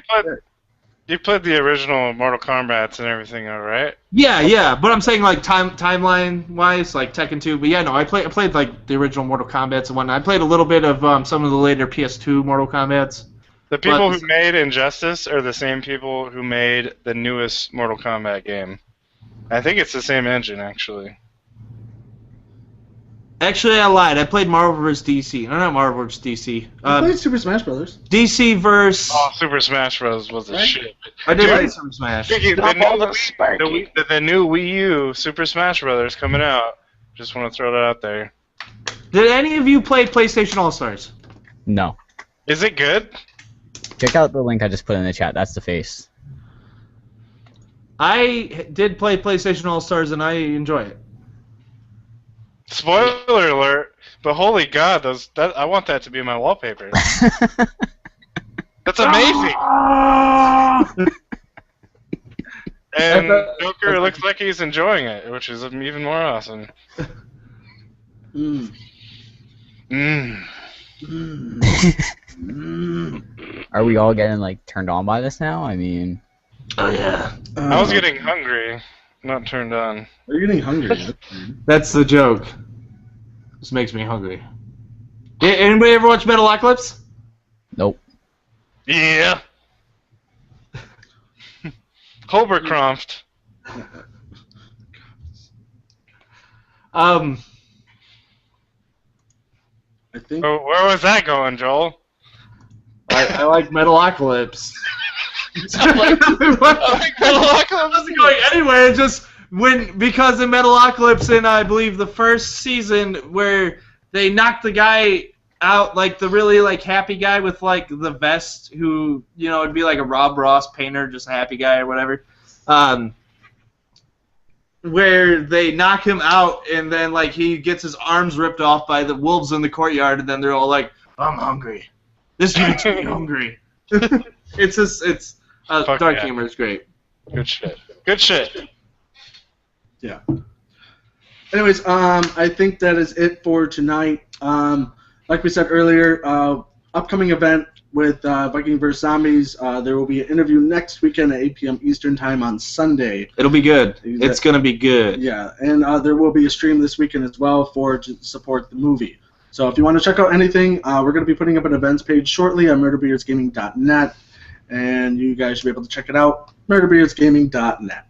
You played the original Mortal Kombat and everything, all right? Yeah, but I'm saying, like, timeline-wise, like Tekken 2. But, yeah, no, I played like, the original Mortal Kombats and whatnot. I played a little bit of some of the later PS2 Mortal Kombats. The people But- who made Injustice are the same people who made the newest Mortal Kombat game. I think it's the same engine, actually. Actually, I lied. I played Marvel vs. DC. No, not Marvel vs. DC. I played Super Smash Brothers. DC vs. Oh, Super Smash Bros. Was the Right? shit. I did Dude. play Super Smash. Speaking of Stop all the the Sparky. new Wii U Super Smash Brothers coming out. Just want to throw that out there. Did any of you play PlayStation All-Stars? No. Is it good? Check out the link I just put in the chat. That's the face. I did play PlayStation All-Stars, and I enjoy it. Spoiler alert! But holy God, I want that to be my wallpaper. That's amazing. And Joker looks like he's enjoying it, which is even more awesome. Are we all getting like turned on by this now? I mean, Oh yeah. I was getting hungry, not turned on. You're getting hungry. That's the joke. This makes me hungry. Anybody ever watch Metalocalypse? nope. Yeah. Holbercroft. I think. Oh, where was that going, Joel? I like Metalocalypse. I like Metalocalypse. Wasn't going anywhere. Just because in Metalocalypse in I believe the first season where they knocked the guy out, like the really like happy guy with like the vest, who it'd be like a Rob Ross painter, just a happy guy or whatever. Where they knock him out and then like he gets his arms ripped off by the wolves in the courtyard, and then they're all like, "I'm hungry. This makes me hungry." It's Fuck dark yeah. humor is great. Good shit. Good shit. Yeah. Anyways, I think that is it for tonight. Like we said earlier, upcoming event with Viking vs. Zombies. There will be an interview next weekend at 8 p.m. Eastern Time on Sunday. It'll be good. It's gonna be good. Yeah, and there will be a stream this weekend as well to support the movie. So if you want to check out anything, we're going to be putting up an events page shortly on murderbeardsgaming.net, and you guys should be able to check it out, murderbeardsgaming.net.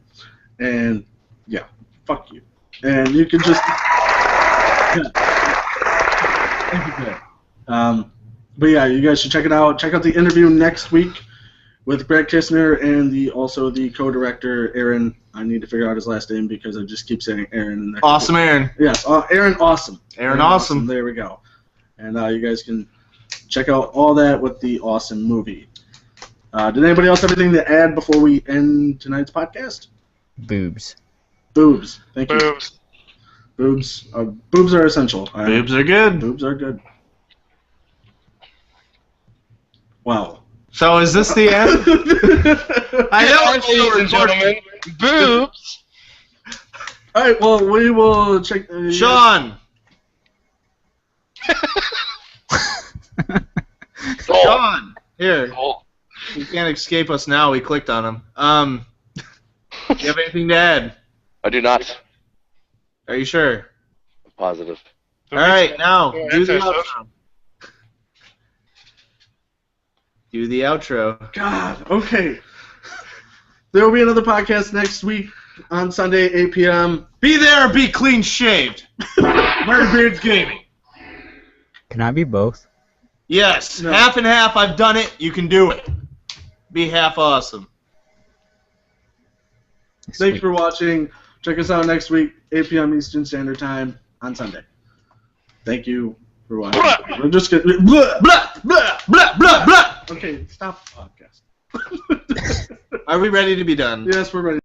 And yeah, fuck you. And you can just... But yeah, you guys should check it out. Check out the interview next week with Greg Kistner and also the co-director, Aaron. I need to figure out his last name because I just keep saying Aaron. In there. Awesome, Aaron. Yes, Aaron Awesome. Aaron Awesome. There we go. And you guys can check out all that with the awesome movie. Did anybody else have anything to add before we end tonight's podcast? Boobs. Boobs. Thank you. Boobs. Boobs. Boobs are essential. Boobs are good. Boobs are good. Wow. So is this the end? I know, Ladies and gentlemen, boobs. All right. Well, we will check. Sean. Sean. Here. Oh, You can't escape us now. We clicked on him. Do you have anything to add? I do not. Are you sure? I'm positive. All right, now Yeah, do the antisocial. outro. Do the outro. God. Okay. There will be another podcast next week on Sunday, 8 p.m. Be there or be clean shaved. Murderbeards Gaming. Can I be both? Yes, No. half and half. I've done it. You can do it. Be half awesome. Thanks Sweet. for watching. Check us out next week, 8 p.m. Eastern Standard Time on Sunday. Thank you for watching. We're just gonna... Blah, blah, blah, blah, blah. Okay, stop the podcast. Are we ready to be done? Yes, we're ready.